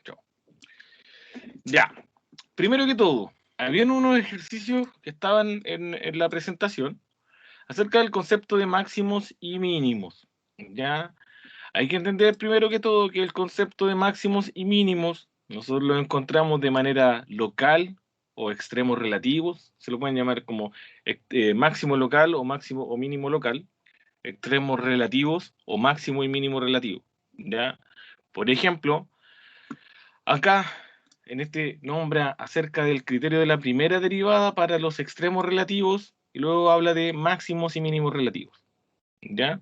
Chao. Ya, primero que todo, habían unos ejercicios que estaban en la presentación acerca del concepto de máximos y mínimos. Ya, hay que entender primero que todo que el concepto de máximos y mínimos nosotros lo encontramos de manera local o extremos relativos, se lo pueden llamar como máximo local o máximo o mínimo local, extremos relativos o máximo y mínimo relativo. ¿Ya? Por ejemplo, acá en este nombra acerca del criterio de la primera derivada para los extremos relativos y luego habla de máximos y mínimos relativos. ¿Ya?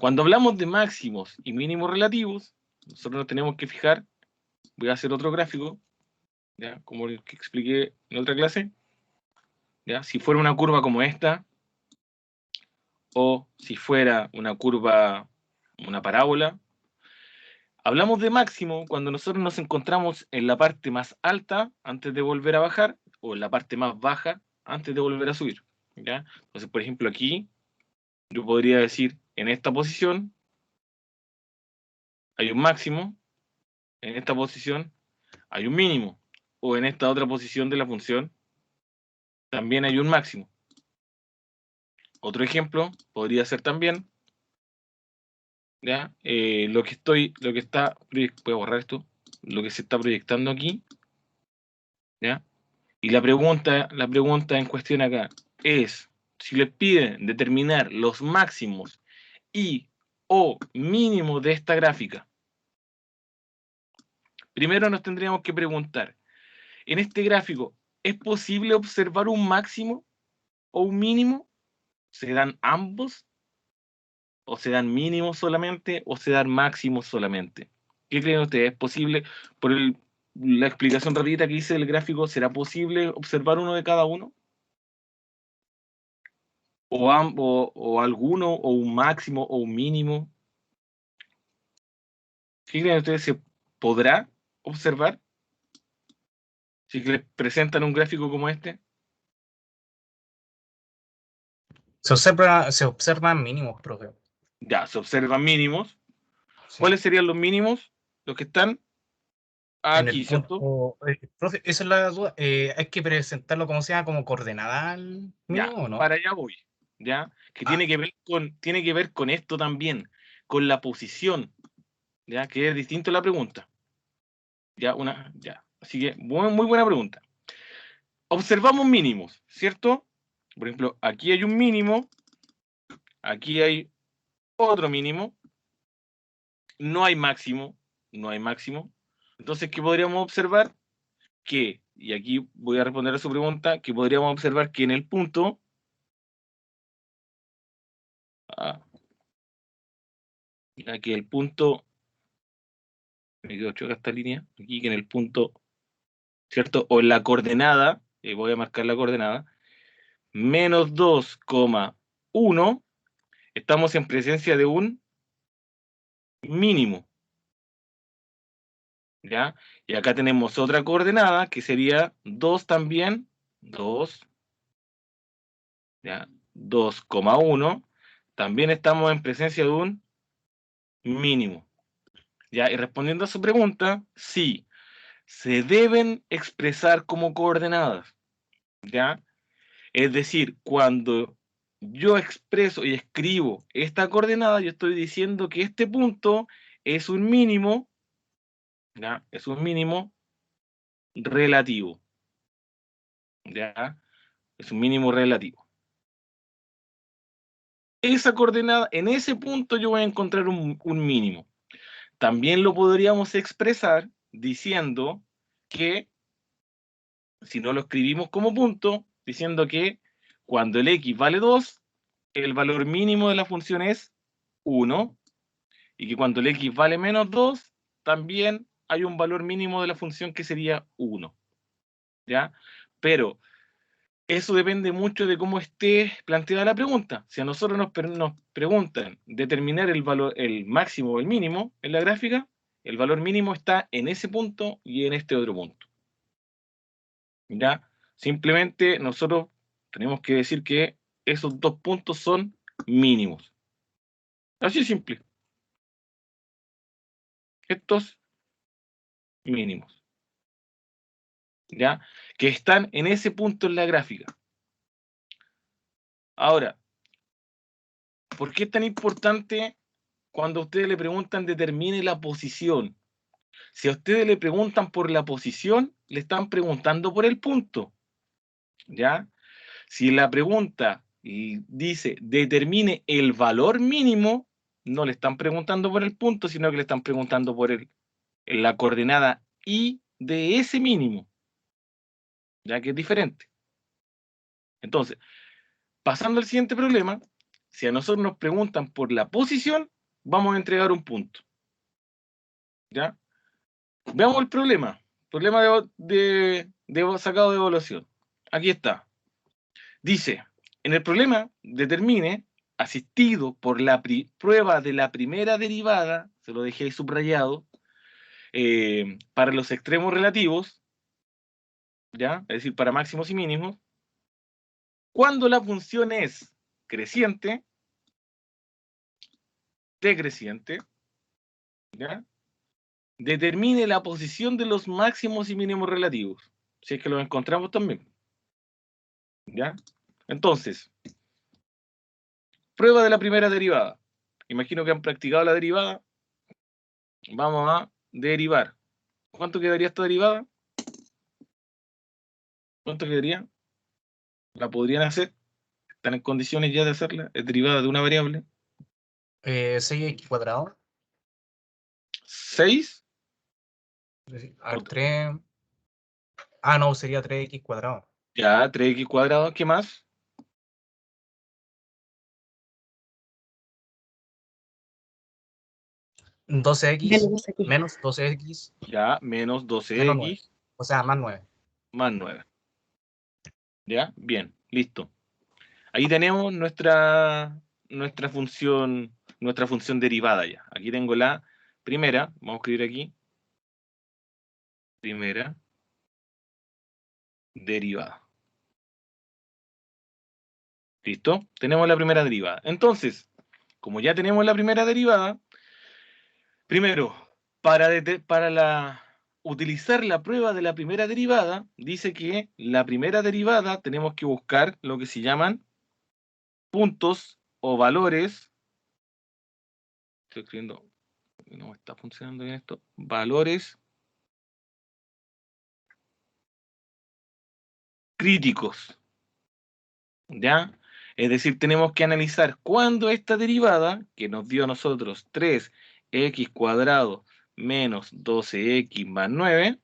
Cuando hablamos de máximos y mínimos relativos, nosotros nos tenemos que fijar, voy a hacer otro gráfico, ¿ya? Como el que expliqué en otra clase, ¿ya? Si fuera una curva como esta, o si fuera una curva, una parábola, hablamos de máximo cuando nosotros nos encontramos en la parte más alta antes de volver a bajar, o en la parte más baja antes de volver a subir, ¿ya? Entonces, por ejemplo, aquí yo podría decir, en esta posición hay un máximo, en esta posición hay un mínimo, o en esta otra posición de la función también hay un máximo. Otro ejemplo podría ser también, ¿ya? Lo que está, voy a borrar esto, lo que se está proyectando aquí, ¿ya? Y la pregunta en cuestión acá es, si les piden determinar los máximos y o mínimos de esta gráfica, primero nos tendríamos que preguntar, en este gráfico, ¿es posible observar un máximo o un mínimo? ¿Se dan ambos? ¿O se dan mínimos solamente? ¿O se dan máximos solamente? ¿Qué creen ustedes? ¿Es posible, por la explicación rapidita que hice del gráfico, será posible observar uno de cada uno? ¿O alguno, o un máximo, o un mínimo? ¿Qué creen ustedes? ¿Se podrá observar? Si les presentan un gráfico como este. Se observan mínimos, profe. Ya, se observan mínimos. Sí. ¿Cuáles serían los mínimos? Los que están En aquí, el ¿cierto? punto, profe, esa es la duda. ¿Hay que presentarlo como sea, como coordenada al Ya, mínimo o no? para allá voy. ¿Ya? Que Ah, tiene que ver con esto también, con la posición, ¿ya? Que es distinto a la pregunta. Ya. Así que, muy buena pregunta. Observamos mínimos, ¿cierto? Por ejemplo, aquí hay un mínimo, aquí hay otro mínimo, no hay máximo, no hay máximo. Entonces, ¿qué podríamos observar? Que, y aquí voy a responder a su pregunta, que podríamos observar que en el punto, aquí el punto, me quedo choca esta línea, aquí que en el punto, ¿cierto? O en la coordenada, voy a marcar la coordenada, menos 2,1, estamos en presencia de un mínimo, ¿ya? Y acá tenemos otra coordenada que sería 2 también, 2, ¿ya? 2,1, también estamos en presencia de un mínimo, ¿ya? Y respondiendo a su pregunta, sí, se deben expresar como coordenadas, ¿ya? Es decir, cuando yo expreso y escribo esta coordenada, yo estoy diciendo que este punto es un mínimo, ¿ya? Es un mínimo relativo, ¿ya? Es un mínimo relativo. Esa coordenada, en ese punto yo voy a encontrar un mínimo. También lo podríamos expresar diciendo que, si no lo escribimos como punto, diciendo que cuando el x vale 2, el valor mínimo de la función es 1, y que cuando el x vale menos 2, también hay un valor mínimo de la función que sería 1, ¿ya? Pero eso depende mucho de cómo esté planteada la pregunta. Si a nosotros nos preguntan determinar el valor, el máximo o el mínimo en la gráfica, el valor mínimo está en ese punto y en este otro punto, ¿ya? Simplemente nosotros tenemos que decir que esos dos puntos son mínimos. Así de simple. estos mínimos, ¿ya? Que están en ese punto en la gráfica. Ahora, ¿por qué es tan importante cuando a ustedes le preguntan determine la posición? Si a ustedes le preguntan por la posición, le están preguntando por el punto, ¿ya? Si la pregunta dice determine el valor mínimo, no le están preguntando por el punto, sino que le están preguntando por la coordenada y de ese mínimo, ya que es diferente. Entonces, pasando al siguiente problema, si a nosotros nos preguntan por la posición, vamos a entregar un punto, ¿ya? Veamos el problema. Problema de sacado de evaluación. Aquí está. Dice, en el problema, determine, asistido por la prueba de la primera derivada, se lo dejé subrayado, para los extremos relativos, ¿ya? Es decir, para máximos y mínimos, cuando la función es creciente, decreciente, ¿ya? Determine la posición de los máximos y mínimos relativos, si es que los encontramos también, ¿ya? Entonces, prueba de la primera derivada. Imagino que han practicado la derivada. Vamos a derivar. ¿Cuánto quedaría esta derivada? ¿Cuánto quedaría? ¿La podrían hacer? ¿Están en condiciones ya de hacerla? Es derivada de una variable. 6x cuadrado. 6. A ver, 3. Ah, no, sería 3x cuadrado. Ya, 3x cuadrado. ¿Qué más? 12x menos 12x Ya, menos menos 9. 12x O sea, más 9. más 9. ¿Ya? Bien, listo. Ahí tenemos nuestra función derivada ya. Aquí tengo la primera. Vamos a escribir aquí. Primera derivada. ¿Listo? Tenemos la primera derivada. Entonces, como ya tenemos la primera derivada, primero, para utilizar la prueba de la primera derivada, dice que la primera derivada tenemos que buscar lo que se llaman puntos o valores. Estoy escribiendo, no está funcionando bien esto. Valores críticos. ¿Ya? Es decir, tenemos que analizar cuándo esta derivada, que nos dio a nosotros 3x cuadrado menos 12x más 9,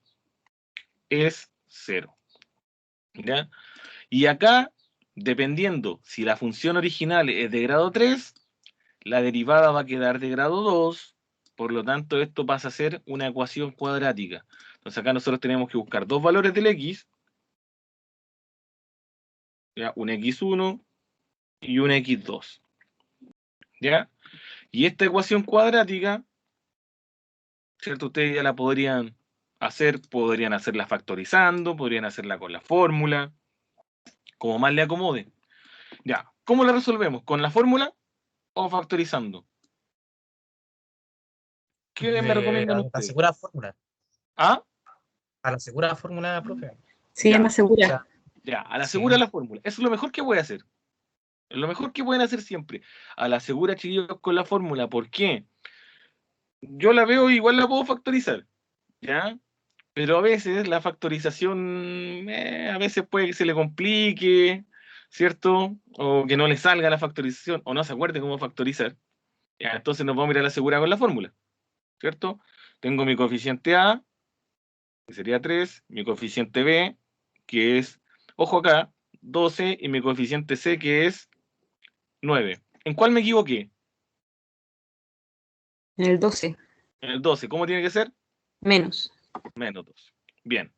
es 0. ¿Ya? Y acá, dependiendo si la función original es de grado 3, la derivada va a quedar de grado 2, por lo tanto esto pasa a ser una ecuación cuadrática. Entonces acá nosotros tenemos que buscar dos valores del x, ¿ya? Un x1 y un x2. ¿Ya? Y esta ecuación cuadrática, ¿cierto? Ustedes ya la podrían hacerla factorizando, podrían hacerla con la fórmula, como más le acomode. Ya, ¿cómo la resolvemos? ¿Con la fórmula o factorizando? ¿Qué me recomiendan A la ustedes? segura fórmula. ¿Ah? A la segura fórmula, profe. Sí, es Ya, más O segura. sea, ya, a la sí. segura la fórmula. Eso es lo mejor que voy a hacer. Es lo mejor que pueden hacer siempre. A la segura, chiquillos, con la fórmula. ¿Por qué? Yo la veo igual la puedo factorizar, ¿ya? Pero a veces la factorización, a veces puede que se le complique, ¿cierto? O que no le salga la factorización, o no se acuerde cómo factorizar. Ya, entonces nos vamos a mirar la segura con la fórmula, ¿cierto? Tengo mi coeficiente A, que sería 3, mi coeficiente B, que es, ojo acá, 12, y mi coeficiente C, que es 9. ¿En cuál me equivoqué? En el 12, En el 12. ¿Cómo tiene que ser? menos. Menos 12. Bien.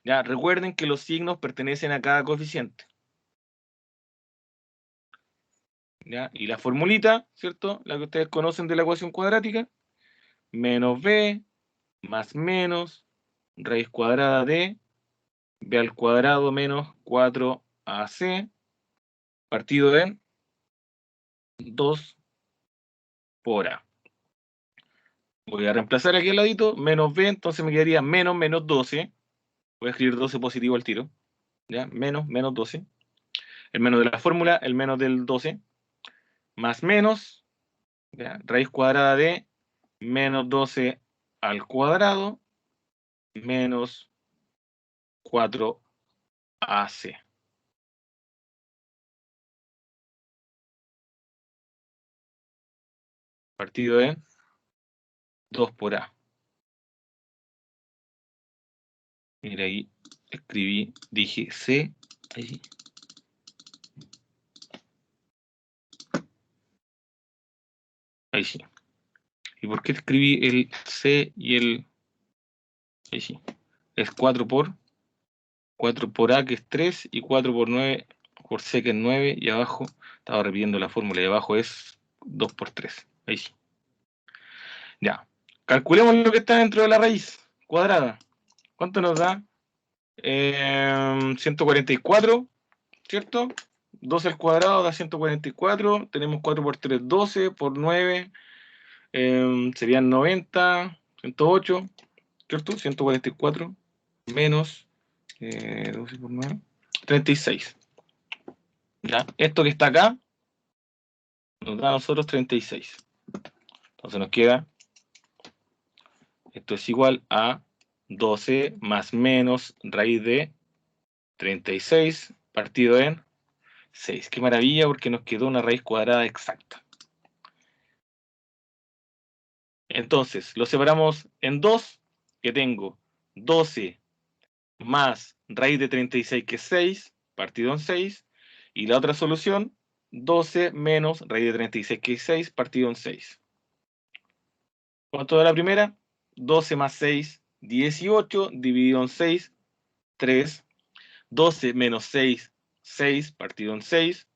Ya, recuerden que los signos pertenecen a cada coeficiente. ¿Ya? Y la formulita, ¿cierto? La que ustedes conocen de la ecuación cuadrática, menos b más menos raíz cuadrada de b al cuadrado menos 4ac partido en 2 por a. Voy a reemplazar aquí al ladito, menos b, entonces me quedaría menos 12. Voy a escribir 12 positivo al tiro. ¿Ya? Menos 12. El menos de la fórmula, el menos del 12. Más menos, ¿ya? Raíz cuadrada de menos 12 al cuadrado menos 4ac. Partido de 2 por a. Mira, ahí escribí, dije c, ahí. Ahí sí. ¿Y por qué escribí el c y el... Ahí sí. Es 4 por a, que es 3, y 4 por 9, por c, que es 9, y abajo, estaba repitiendo la fórmula, y abajo es 2 por 3. Ahí sí. Ya. Calculemos lo que está dentro de la raíz cuadrada. ¿Cuánto nos da? 144, ¿cierto? 12 al cuadrado da 144. Tenemos 4 por 3, 12 por 9. Serían 90, 108, ¿cierto? 144 menos 12 por 9, 36. ¿Ya? Esto que está acá nos da a nosotros 36. Entonces nos queda, esto es igual a 12 más menos raíz de 36 partido en 6. Qué maravilla, porque nos quedó una raíz cuadrada exacta. Entonces, lo separamos en 2, que tengo 12 más raíz de 36, que es 6, partido en 6, y la otra solución, 12 menos raíz de 36, que es 6, partido en 6. ¿Cuánto da la primera? 12 más 6, 18, dividido en 6, 3. 12 menos 6, 6, partido en 6,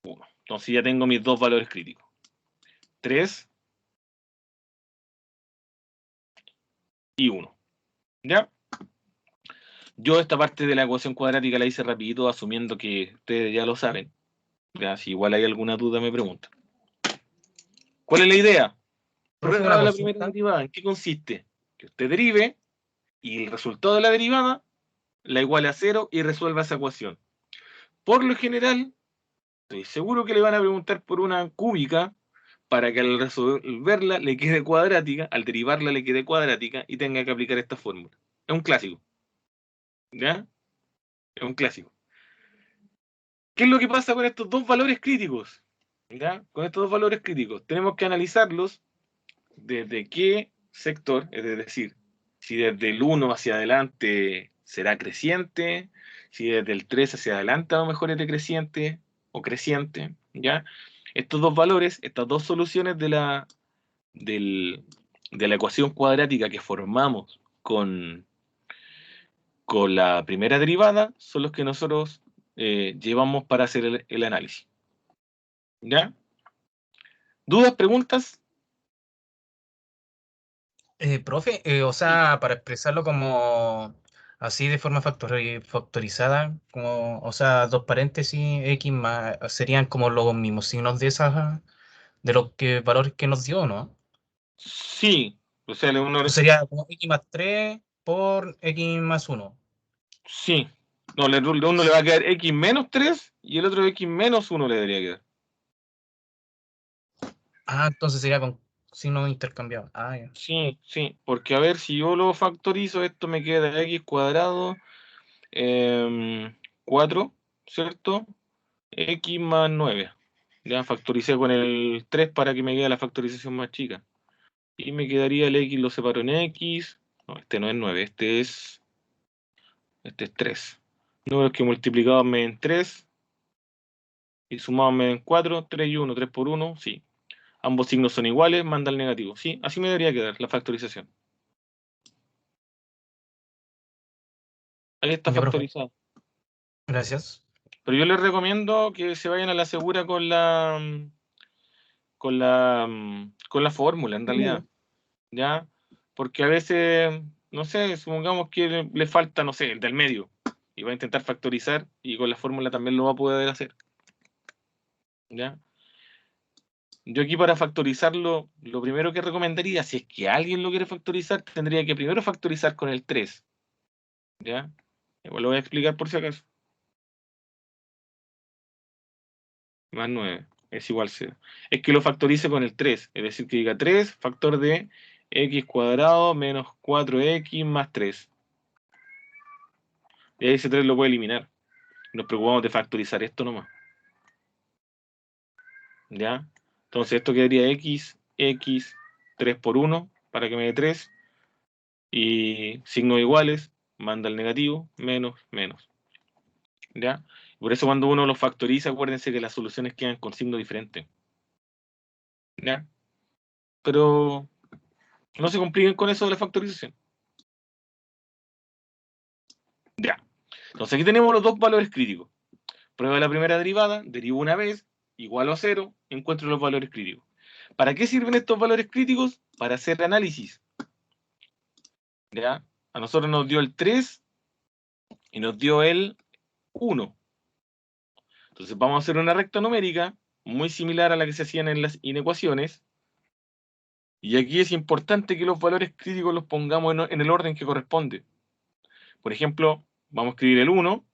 1. Entonces ya tengo mis dos valores críticos. 3 y 1. ¿Ya? Yo esta parte de la ecuación cuadrática la hice rapidito, asumiendo que ustedes ya lo saben. Ya, si igual hay alguna duda, me preguntan. ¿Cuál es la idea? Profe, Prueba una de la primera consulta. derivada. ¿En qué consiste? Que usted derive y el resultado de la derivada la iguale a 0 y resuelva esa ecuación. Por lo general, estoy seguro que le van a preguntar por una cúbica para que al resolverla le quede cuadrática, al derivarla le quede cuadrática y tenga que aplicar esta fórmula. Es un clásico. ¿Ya? Es un clásico. ¿Qué es lo que pasa con estos dos valores críticos? ¿Ya? Con estos dos valores críticos tenemos que analizarlos desde qué sector, es decir, si desde el 1 hacia adelante será creciente, si desde el 3 hacia adelante a lo mejor es decreciente o creciente, ¿ya? Estos dos valores, estas dos soluciones de la ecuación cuadrática que formamos con la primera derivada son los que nosotros llevamos para hacer el análisis. ¿Ya? ¿Dudas, preguntas? Profe, o sea, para expresarlo como así de forma factorizada, como, o sea, dos paréntesis, X más, serían como los mismos signos de esas, de los valores que nos dio, ¿no? Sí. O sea, O sería como X más 3 por X más 1. sí. No, uno le va a quedar x menos 3 y el otro x menos 1 le debería quedar. Ah, entonces sería con signos intercambiados. Ah, ya. Sí, sí. Porque a ver, si yo lo factorizo, esto me queda x cuadrado 4, ¿cierto? X más 9. Ya factoricé con el 3 para que me quede la factorización más chica. Y me quedaría el x, lo separo en x. No, este no es 9, este es 3. Números que multiplicados me den 3 y sumados me den 4, 3 y 1, 3 por 1, sí. Ambos signos son iguales, manda el negativo. Sí, así me debería quedar la factorización. Ahí está Ya, profe. factorizado. Gracias. Pero yo les recomiendo que se vayan a la segura con la fórmula, en realidad. ¿Ya? Porque a veces, no sé, supongamos que le falta, no sé, el del medio. Y va a intentar factorizar y con la fórmula también lo va a poder hacer. ¿Ya? Yo aquí para factorizarlo, lo primero que recomendaría, si es que alguien lo quiere factorizar, tendría que primero factorizar con el 3. ¿Ya? Igual lo voy a explicar por si acaso. Más 9 es igual a 0. Es que lo factorice con el 3, es decir, que diga 3 factor de x cuadrado menos 4x más 3. Y ahí ese 3 lo puede eliminar. Nos preocupamos de factorizar esto nomás. ¿Ya? Entonces esto quedaría x, 3 por 1, para que me dé 3. Y signos iguales, manda el negativo, menos, menos. ¿Ya? Por eso cuando uno lo factoriza, acuérdense que las soluciones quedan con signo diferente. ¿Ya? Pero no se compliquen con eso de la factorización. Ya. Entonces aquí tenemos los dos valores críticos. Prueba la primera derivada, derivo una vez, igual a 0, encuentro los valores críticos. ¿Para qué sirven estos valores críticos? Para hacer análisis. ¿Ya? A nosotros nos dio el 3 y nos dio el 1. Entonces vamos a hacer una recta numérica muy similar a la que se hacían en las inecuaciones. Y aquí es importante que los valores críticos los pongamos en el orden que corresponde. Por ejemplo, vamos a escribir el 1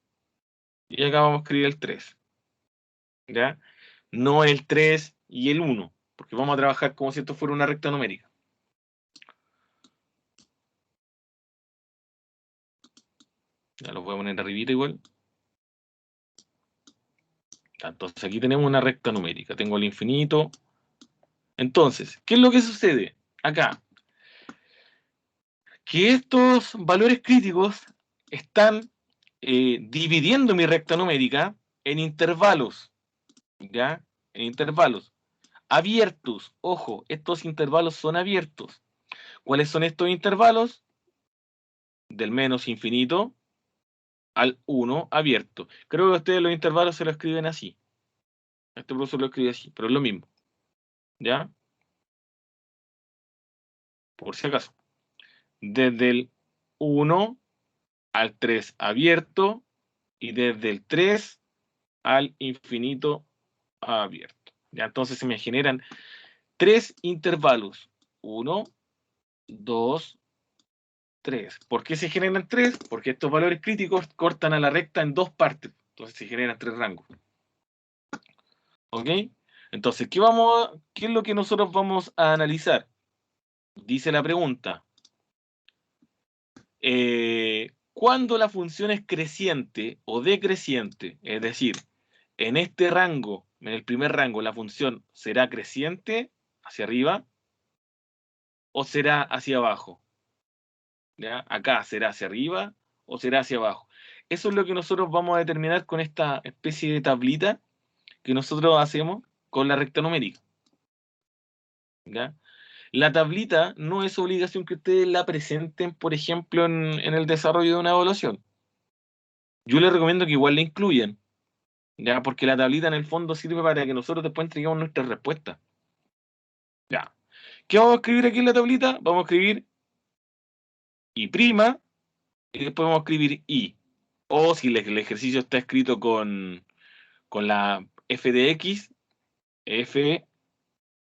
y acá vamos a escribir el 3. ¿Ya? No el 3 y el 1, porque vamos a trabajar como si esto fuera una recta numérica. Ya lo voy a poner arribita igual. Entonces aquí tenemos una recta numérica. Tengo el infinito. Entonces, ¿qué es lo que sucede acá? Que estos valores críticos están dividiendo mi recta numérica en intervalos. ¿Ya? En intervalos abiertos. Ojo, estos intervalos son abiertos. ¿Cuáles son estos intervalos? Del menos infinito al 1 abierto. Creo que ustedes los intervalos se lo escriben así. Este profesor lo escribe así, pero es lo mismo. ¿Ya? Por si acaso. Desde el 1 al 3 abierto y desde el 3 al infinito abierto. ¿Ya? Entonces se me generan tres intervalos. 1, 2, 3. ¿Por qué se generan 3? Porque estos valores críticos cortan a la recta en dos partes. Entonces se generan 3 rangos. ¿Ok? Entonces, ¿qué es lo que nosotros vamos a analizar? Dice la pregunta. Cuando la función es creciente o decreciente, es decir, en este rango, en el primer rango, la función será creciente hacia arriba o será hacia abajo. ¿Ya? Acá será hacia arriba o será hacia abajo. Eso es lo que nosotros vamos a determinar con esta especie de tablita que nosotros hacemos con la recta numérica. ¿Ya? La tablita no es obligación que ustedes la presenten, por ejemplo, en el desarrollo de una evaluación. Yo les recomiendo que igual la incluyan, ¿ya? Porque la tablita en el fondo sirve para que nosotros después entreguemos nuestras respuestas. ¿Ya? ¿Qué vamos a escribir aquí en la tablita? Vamos a escribir I' y después vamos a escribir I. O si el ejercicio está escrito con la f de x, f'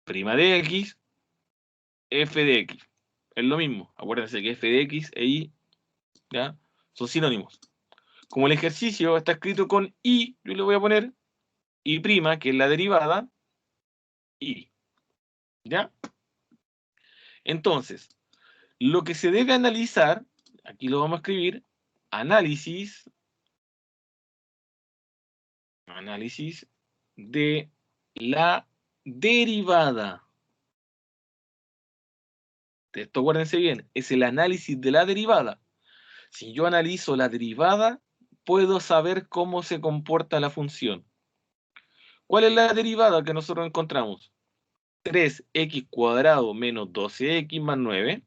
de x, f de x. Es lo mismo. Acuérdense que f de x e i, ¿ya? Son sinónimos. Como el ejercicio está escrito con i, yo le voy a poner i', que es la derivada, i. ¿Ya? Entonces, lo que se debe analizar, aquí lo vamos a escribir, análisis de la derivada. Esto acuérdense bien, es el análisis de la derivada. Si yo analizo la derivada, puedo saber cómo se comporta la función. ¿Cuál es la derivada que nosotros encontramos? 3x cuadrado menos 12x más 9.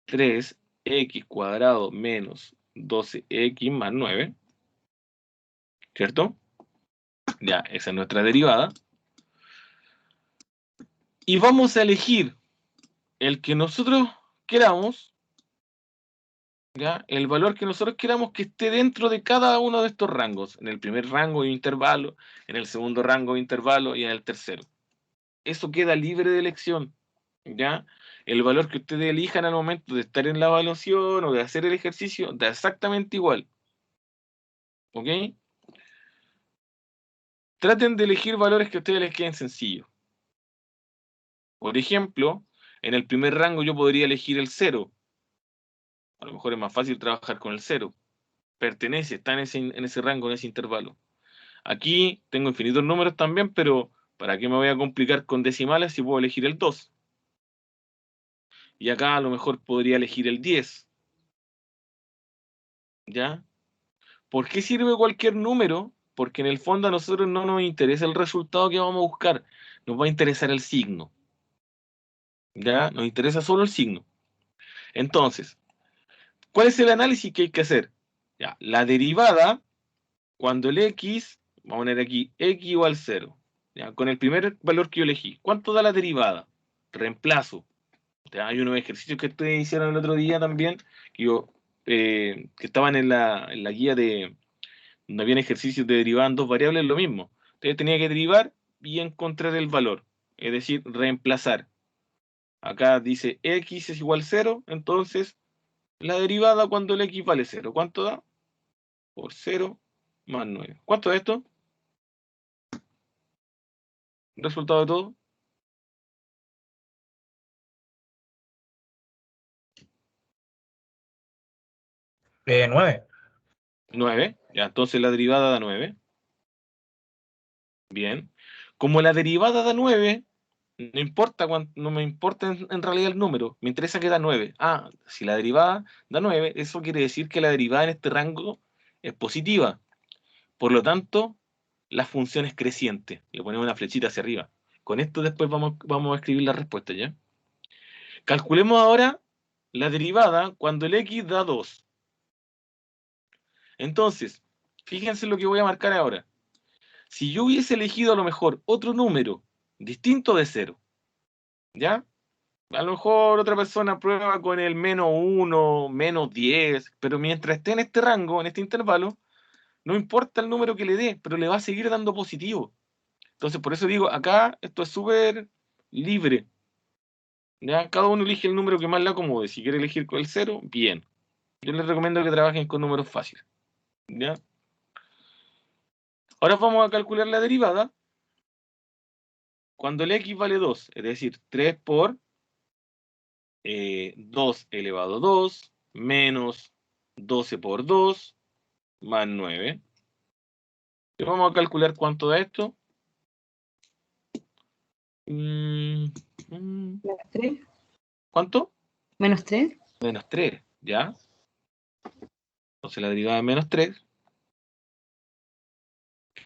3x cuadrado menos 12x más 9. ¿Cierto? Ya, esa es nuestra derivada. Y vamos a elegir el que nosotros queramos ¿ya? El valor que nosotros queramos que esté dentro de cada uno de estos rangos. En el primer rango de intervalo, en el segundo rango de intervalo y en el tercero. Eso queda libre de elección, ¿ya? El valor que ustedes elijan al momento de estar en la evaluación o de hacer el ejercicio da exactamente igual, ¿ok? Traten de elegir valores que a ustedes les queden sencillos. Por ejemplo, en el primer rango yo podría elegir el 0. A lo mejor es más fácil trabajar con el 0. Pertenece, está en ese rango, en ese intervalo. Aquí tengo infinitos números también, pero ¿para qué me voy a complicar con decimales si puedo elegir el 2? Y acá a lo mejor podría elegir el 10. ¿Ya? ¿Por qué sirve cualquier número? Porque en el fondo a nosotros no nos interesa el resultado que vamos a buscar, nos va a interesar el signo. ¿Ya? Nos interesa solo el signo. Entonces, ¿cuál es el análisis que hay que hacer? Ya, la derivada, cuando el x, vamos a poner aquí, x igual 0. ¿Ya? Con el primer valor que yo elegí. ¿Cuánto da la derivada? Reemplazo. ¿Ya? Hay unos ejercicios que ustedes hicieron el otro día también, que estaban en la guía de donde habían ejercicios de derivar en dos variables, lo mismo. Ustedes tenían que derivar y encontrar el valor, es decir, reemplazar. Acá dice x es igual a 0, entonces la derivada cuando el x vale 0. ¿Cuánto da? Por 0 más 9. ¿Cuánto es esto? ¿Resultado de todo? 9. 9. Ya, entonces la derivada da 9. Bien. Como la derivada da 9, no importa no me importa en realidad el número, me interesa que da 9. Ah, si la derivada da 9, eso quiere decir que la derivada en este rango es positiva. Por lo tanto, la función es creciente. Le ponemos una flechita hacia arriba. Con esto después vamos a escribir la respuesta, ¿ya? Calculemos ahora la derivada cuando el x da 2. Entonces, fíjense lo que voy a marcar ahora. Si yo hubiese elegido a lo mejor otro número distinto de 0, ¿ya? A lo mejor otra persona prueba con el -1, -10, pero mientras esté en este rango, en este intervalo, no importa el número que le dé, pero le va a seguir dando positivo. Entonces, por eso digo, acá esto es súper libre. ¿Ya? Cada uno elige el número que más le acomode. Si quiere elegir con el 0, bien. Yo les recomiendo que trabajen con números fáciles. ¿Ya? Ahora vamos a calcular la derivada. Cuando el x vale 2, es decir, 3 por 2 elevado a 2, menos 12 por 2, más 9. Y vamos a calcular cuánto da esto. Mm, mm, Menos 3. ¿Cuánto? Menos 3. Menos 3, ¿ya? Entonces la derivada es menos 3.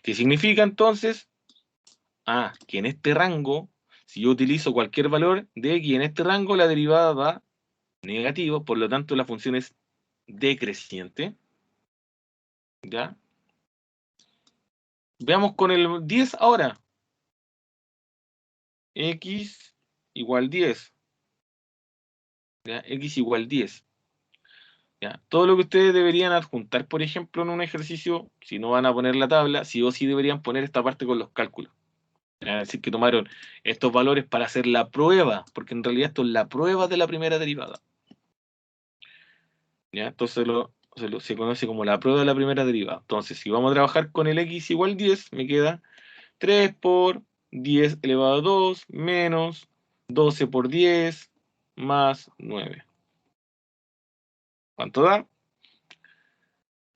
¿Qué significa entonces? Ah, que en este rango, si yo utilizo cualquier valor de x en este rango, la derivada da negativo, por lo tanto la función es decreciente. ¿Ya? Veamos con el 10 ahora. X igual 10. ¿Ya? X igual 10. ¿Ya? Todo lo que ustedes deberían adjuntar, por ejemplo, en un ejercicio, si no van a poner la tabla, sí o sí deberían poner esta parte con los cálculos. Es decir, que tomaron estos valores para hacer la prueba, porque en realidad esto es la prueba de la primera derivada. ¿Ya? Entonces se conoce como la prueba de la primera derivada. Entonces, si vamos a trabajar con el x igual 10, me queda 3 por 10 elevado a 2 menos 12 por 10 más 9. ¿Cuánto da?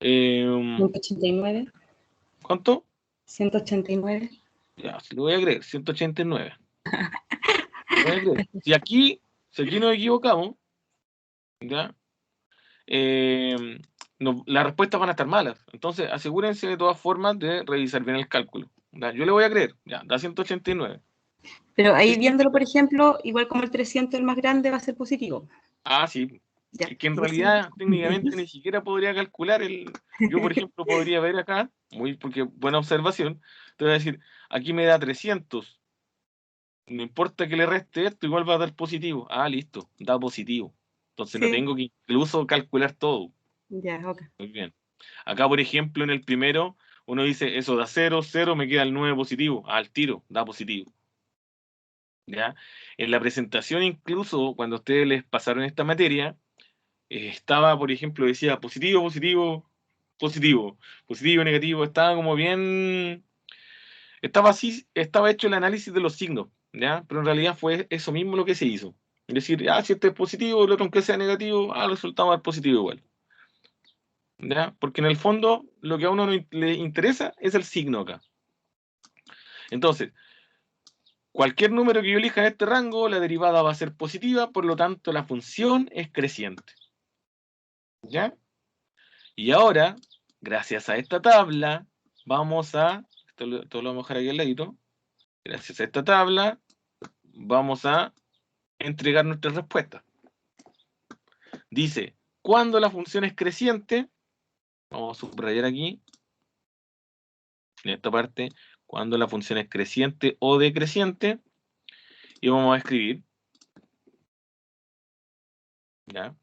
189. ¿Cuánto? 189. Ya, se lo voy a creer, 189. Lo voy a creer. Si aquí nos equivocamos, ¿ya? Las respuestas van a estar malas. Entonces, asegúrense de todas formas de revisar bien el cálculo. ¿Ya? Yo le voy a creer, ya, da 189. Pero ¿Qué ahí viéndolo, significa? por ejemplo, igual como el 300, el más grande, va a ser positivo. Ah, sí. Ya. Es que en ¿Y qué significa? realidad, técnicamente, ni siquiera podría calcular el. Yo, por ejemplo, podría ver acá, porque buena observación, te voy a decir, aquí me da 300. No importa que le reste esto, igual va a dar positivo. Ah, listo, da positivo. Entonces no Sí. tengo que incluso calcular todo. Ya, ok. Muy bien. Acá, por ejemplo, en el primero, uno dice, eso da 0, 0, me queda el 9 positivo. Al tiro, da positivo. ¿Ya? En la presentación, incluso, cuando ustedes les pasaron esta materia, estaba, por ejemplo, decía positivo, positivo, positivo, positivo, negativo, estaba como bien, estaba así, estaba hecho el análisis de los signos, ¿ya? Pero en realidad fue eso mismo lo que se hizo. Es decir, si este es positivo, el otro aunque sea negativo, el resultado va a ser positivo igual. ¿Ya? Porque en el fondo lo que a uno le interesa es el signo acá. Entonces, cualquier número que yo elija en este rango, la derivada va a ser positiva, por lo tanto la función es creciente. ¿Ya? Y ahora, gracias a esta tabla, vamos a, esto lo vamos a dejar aquí al ladito, gracias a esta tabla, vamos a entregar nuestras respuestas. Dice, cuando la función es creciente, vamos a subrayar aquí, en esta parte, cuando la función es creciente o decreciente, y vamos a escribir, ¿ya?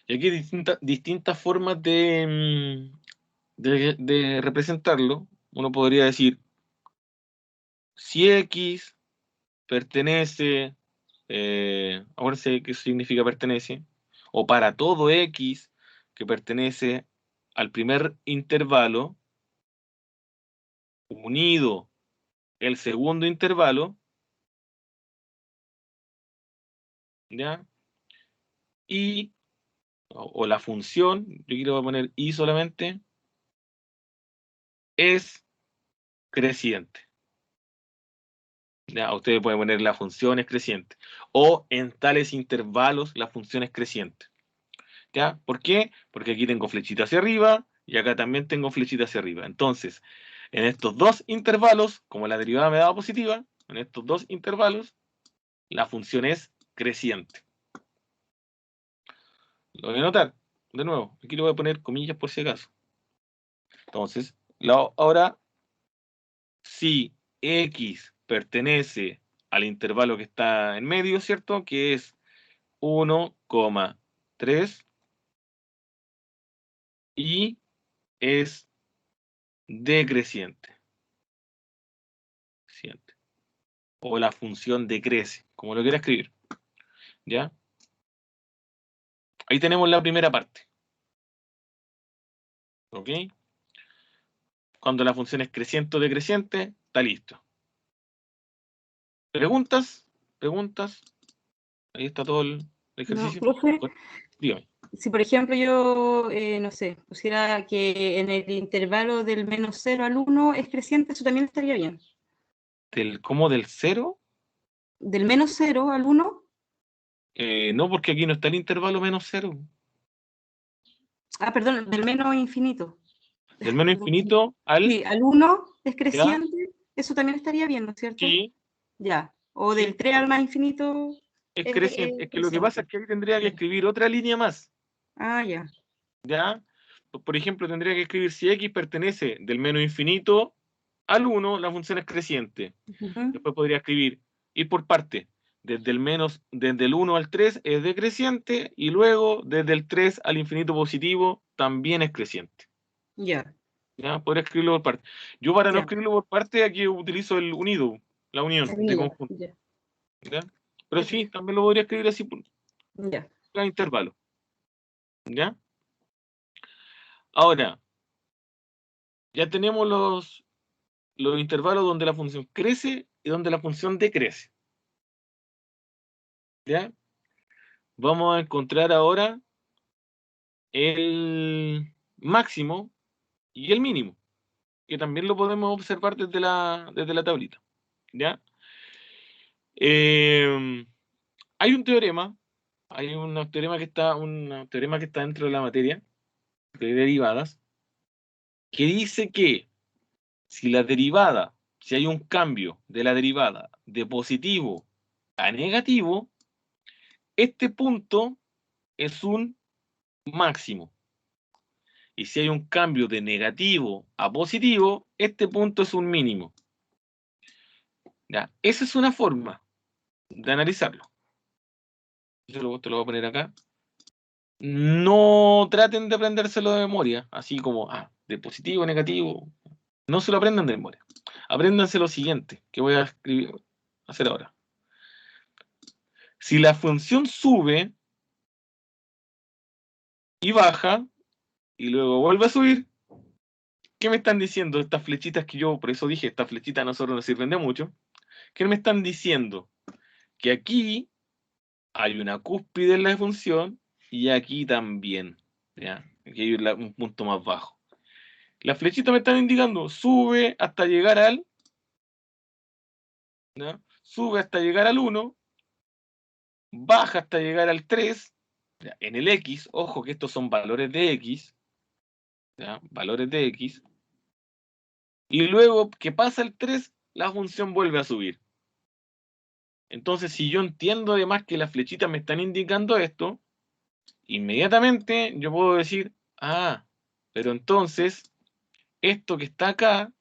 Y aquí hay distintas formas de representarlo. Uno podría decir, si X pertenece, ahora sé qué significa pertenece, o para todo X que pertenece al primer intervalo, unido el segundo intervalo, ¿ya? Y, o la función, yo aquí le voy a poner y solamente, es creciente. ¿Ya? Ustedes pueden poner la función es creciente. O en tales intervalos la función es creciente. ¿Ya? ¿Por qué? Porque aquí tengo flechita hacia arriba y acá también tengo flechita hacia arriba. Entonces, en estos dos intervalos, como la derivada me daba positiva, en estos dos intervalos, la función es creciente. Lo voy a anotar. De nuevo, aquí le voy a poner comillas por si acaso. Entonces, ahora, si X pertenece al intervalo que está en medio, ¿cierto? Que es 1,3 y es decreciente. O la función decrece, como lo quiera escribir. ¿Ya? Ahí tenemos la primera parte. ¿Ok? Cuando la función es creciente o decreciente, está listo. ¿Preguntas? ¿Preguntas? Ahí está todo el No, ejercicio. profe, Dígame. si por ejemplo yo, no sé, pusiera que en el intervalo del -0 al 1 es creciente, eso también estaría bien. ¿Cómo del 0? Del -0 al 1, No, porque aquí no está el intervalo -0. perdón, del menos infinito. Del menos Perdón. infinito al... Sí, al 1 es ¿Ya? creciente, eso también estaría bien, ¿no es cierto? Sí, Ya. O sí, del 3 al más infinito es es creciente. Es que lo que pasa creciente. es que ahí tendría que escribir otra línea más. Ah, ya. ¿Ya? Por ejemplo, tendría que escribir si X pertenece del menos infinito al 1, la función es creciente. Ujú. Después podría escribir ir por parte. Desde el 1 al 3 es decreciente y luego desde el 3 al infinito positivo también es creciente. Ya, ¿Ya? Podría escribirlo por parte. Yo para no ya. escribirlo por parte aquí utilizo el unido, la unión de Unido, conjunto. ya. ¿Ya? Pero Ya, sí, profe. también lo podría escribir así por Ya. cada intervalo. ¿Ya? Ahora, ya tenemos los intervalos donde la función crece y donde la función decrece. ¿Ya? Vamos a encontrar ahora el máximo y el mínimo, que también lo podemos observar desde la tablita. ¿Ya? Hay un teorema, un teorema que está dentro de la materia de derivadas, que dice que si hay un cambio de la derivada de positivo a negativo, este punto es un máximo. Y si hay un cambio de negativo a positivo, este punto es un mínimo. ¿Ya? Esa es una forma de analizarlo. Te lo voy a poner acá. No traten de aprendérselo de memoria, así como, de positivo, negativo. No se lo aprendan de memoria. Apréndanse lo siguiente, que voy a hacer ahora. Si la función sube y baja, y luego vuelve a subir, ¿qué me están diciendo estas flechitas que yo, por eso dije, estas flechitas a nosotros nos sirven de mucho? ¿Qué me están diciendo? Que aquí hay una cúspide en la función y aquí también, ¿ya? Aquí hay un punto más bajo. Las flechitas me están indicando, sube hasta llegar al, ¿ya? Sube hasta llegar al 1, baja hasta llegar al 3, ¿ya? En el X, ojo que estos son valores de X, ¿ya? Valores de X, y luego que pasa el 3, la función vuelve a subir. Entonces, si yo entiendo además que las flechitas me están indicando esto, inmediatamente yo puedo decir, pero entonces, esto que está acá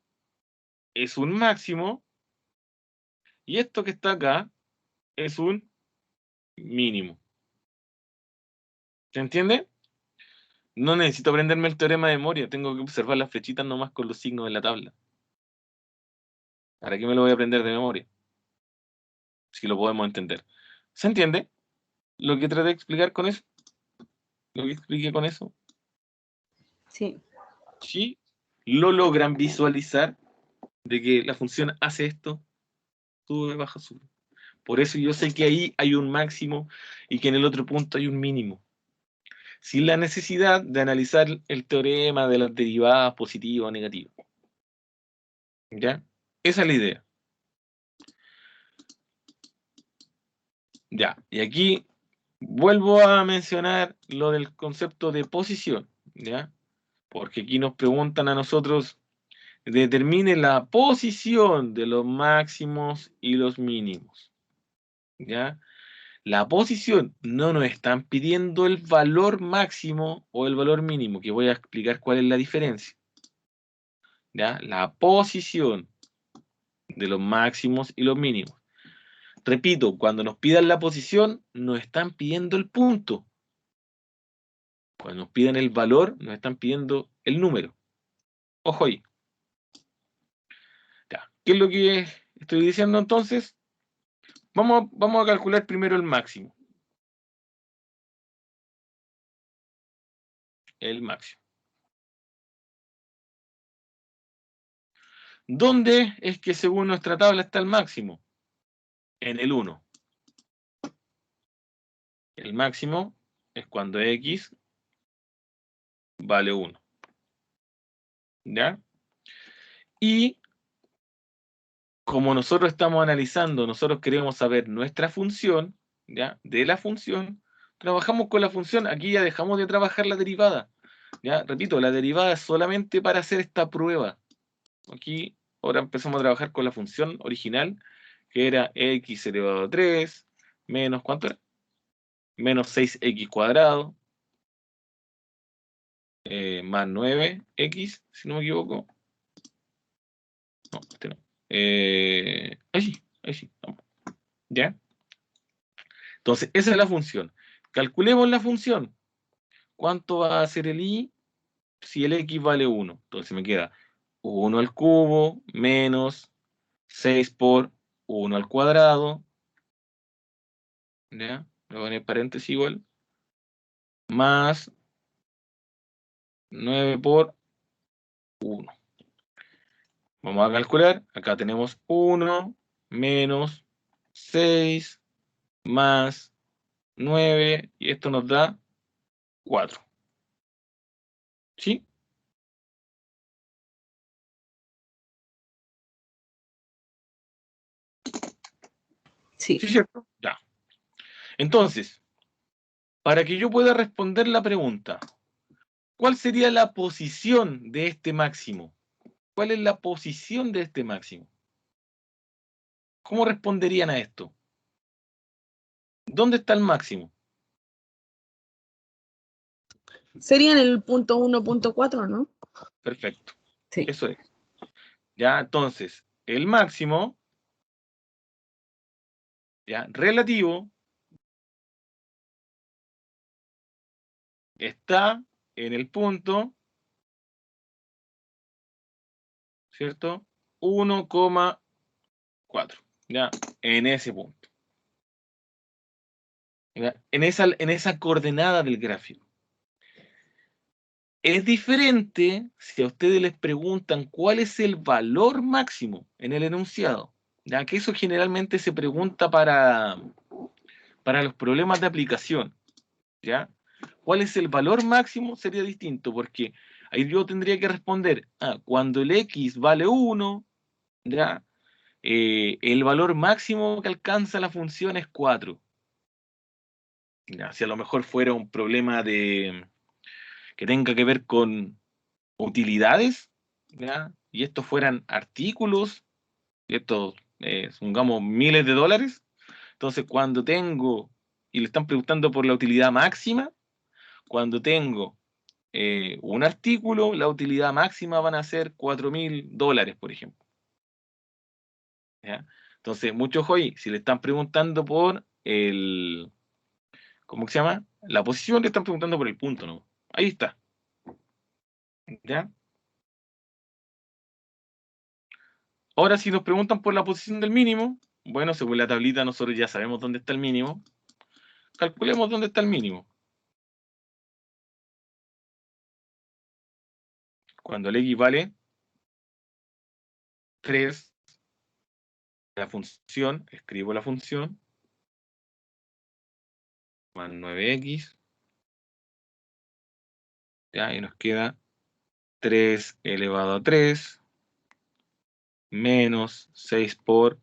es un máximo, y esto que está acá es un mínimo. ¿Se entiende? No necesito aprenderme el teorema de memoria, tengo que observar las flechitas nomás con los signos en la tabla. ¿Para qué me lo voy a aprender de memoria? Si lo podemos entender. ¿Se entiende lo que traté de explicar con eso? ¿Lo que expliqué con eso? Sí. ¿Sí? ¿Lo logran visualizar de que la función hace esto? Sube, baja, sube. Por eso yo sé que ahí hay un máximo y que en el otro punto hay un mínimo. Sin la necesidad de analizar el teorema de las derivadas positivas o negativas. ¿Ya? Esa es la idea. Ya, y aquí vuelvo a mencionar lo del concepto de posición, ¿ya? Porque aquí nos preguntan a nosotros, determine la posición de los máximos y los mínimos, ¿ya? La posición no nos están pidiendo el valor máximo o el valor mínimo, que voy a explicar cuál es la diferencia, ¿ya? La posición de los máximos y los mínimos. Repito, cuando nos pidan la posición, nos están pidiendo el punto. Cuando nos piden el valor, nos están pidiendo el número. Ojo ahí. Ya. ¿Qué es lo que estoy diciendo entonces? Vamos a calcular primero el máximo. El máximo. ¿Dónde es que según nuestra tabla está el máximo? En el 1. El máximo es cuando x vale 1. ¿Ya? Y como nosotros estamos analizando, nosotros queremos saber nuestra función, ¿ya? De la función, trabajamos con la función. Aquí ya dejamos de trabajar la derivada. ¿Ya? Repito, la derivada es solamente para hacer esta prueba. Aquí ahora empezamos a trabajar con la función original, que era x elevado a 3, menos, ¿cuánto era? Menos 6x cuadrado, más 9x, si no me equivoco. No, este no. Ahí sí, vamos. ¿Ya? Entonces, esa es la función. Calculemos la función. ¿Cuánto va a ser el y si el x vale 1? Entonces me queda 1 al cubo menos 6 por 1 al cuadrado. ¿Ya? Le voy a poner paréntesis igual. Más 9 por 1. Vamos a calcular. Acá tenemos 1 menos 6 más 9. Y esto nos da 4. ¿Sí? Sí. ¿Sí, cierto? Ya. Entonces, para que yo pueda responder la pregunta, ¿cuál sería la posición de este máximo? ¿Cuál es la posición de este máximo? ¿Cómo responderían a esto? ¿Dónde está el máximo? Sería en el punto 1.4, ¿no? Perfecto. Sí. Eso es. Ya, entonces, el máximo, ya, relativo, está en el punto, ¿cierto? 1,4, ¿ya? En ese punto. ¿Ya? En esa coordenada del gráfico. Es diferente si a ustedes les preguntan cuál es el valor máximo en el enunciado, ya que eso generalmente se pregunta para los problemas de aplicación, ¿ya? ¿Cuál es el valor máximo? Sería distinto, porque ahí yo tendría que responder, cuando el x vale 1, ¿ya? El valor máximo que alcanza la función es 4. ¿Ya? Si a lo mejor fuera un problema que tenga que ver con utilidades, ¿ya? Y estos fueran artículos, estos, supongamos, miles de dólares, entonces cuando tengo, y le están preguntando por la utilidad máxima, cuando tengo un artículo, la utilidad máxima van a ser $4.000, por ejemplo. ¿Ya? Entonces, mucho ojo ahí, si le están preguntando por ¿cómo se llama? La posición, le están preguntando por el punto, ¿no? Ahí está. ¿Ya? Ahora, si nos preguntan por la posición del mínimo, bueno, según la tablita nosotros ya sabemos dónde está el mínimo. Calculemos dónde está el mínimo. Cuando el x vale 3, la función, escribo la función, más 9x, ¿ya? Y nos queda 3 elevado a 3, menos 6 por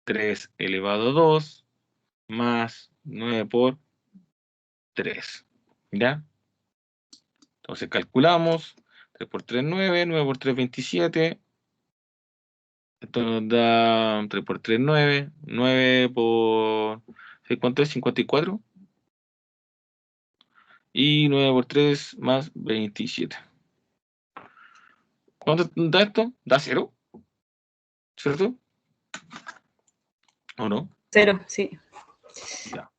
3 elevado a 2, más 9 por 3, ¿ya? Entonces calculamos, 3 por 3, 9, 9 por 3, 27. Esto nos da 3 por 3, 9, 9 por... ¿Cuánto es? 54. Y 9 por 3 más 27. ¿Cuánto da esto? Da 0, ¿cierto? ¿O no? 0, sí. Ya.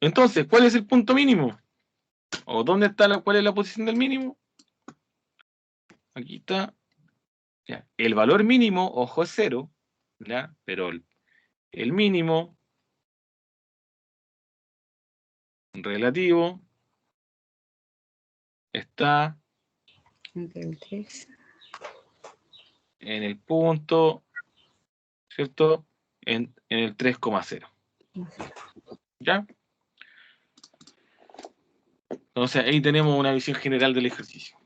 Entonces, ¿cuál es el punto mínimo? ¿O dónde está cuál es la posición del mínimo? Aquí está. Ya. El valor mínimo, ojo, es 0, ¿ya? Pero el mínimo relativo está en el punto, ¿cierto? En el 3,0. ¿Ya? Entonces ahí tenemos una visión general del ejercicio.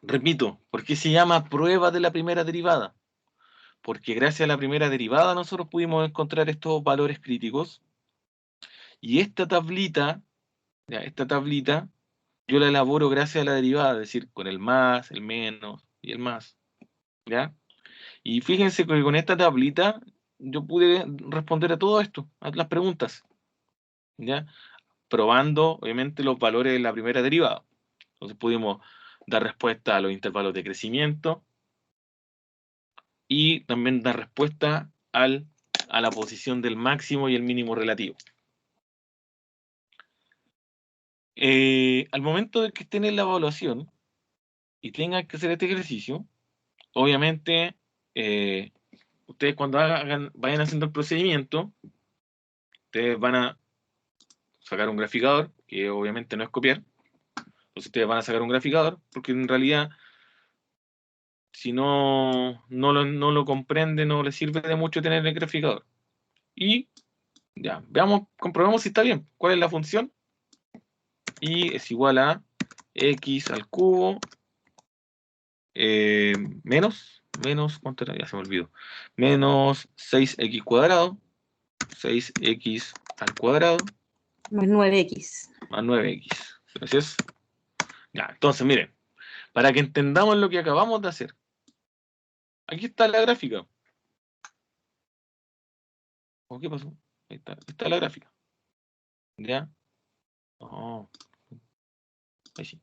Repito, ¿por qué se llama prueba de la primera derivada? Porque gracias a la primera derivada nosotros pudimos encontrar estos valores críticos. Y esta tablita, ¿ya? Esta tablita, yo la elaboro gracias a la derivada, es decir, con el más, el menos y el más. ¿Ya? Y fíjense que con esta tablita yo pude responder a todo esto, a las preguntas. ¿Ya? Probando, obviamente, los valores de la primera derivada. Entonces pudimos dar respuesta a los intervalos de crecimiento y también dar respuesta a la posición del máximo y el mínimo relativo. Al momento de que estén en la evaluación y tengan que hacer este ejercicio, obviamente, ustedes cuando vayan haciendo el procedimiento, ustedes van a sacar un graficador, que obviamente no es copiar. Entonces ustedes van a sacar un graficador, porque en realidad, si no lo comprende, no les sirve de mucho tener el graficador. Y ya, comprobemos si está bien. ¿Cuál es la función? Y es igual a x al cubo menos, ¿cuánto era? Ya se me olvidó. Menos 6x cuadrado, 6x al cuadrado, Más 9x. más 9x. Gracias. Ya, entonces miren, para que entendamos lo que acabamos de hacer, aquí está la gráfica. ¿O qué pasó? Ahí está la gráfica. ¿Ya? Oh, ahí sí.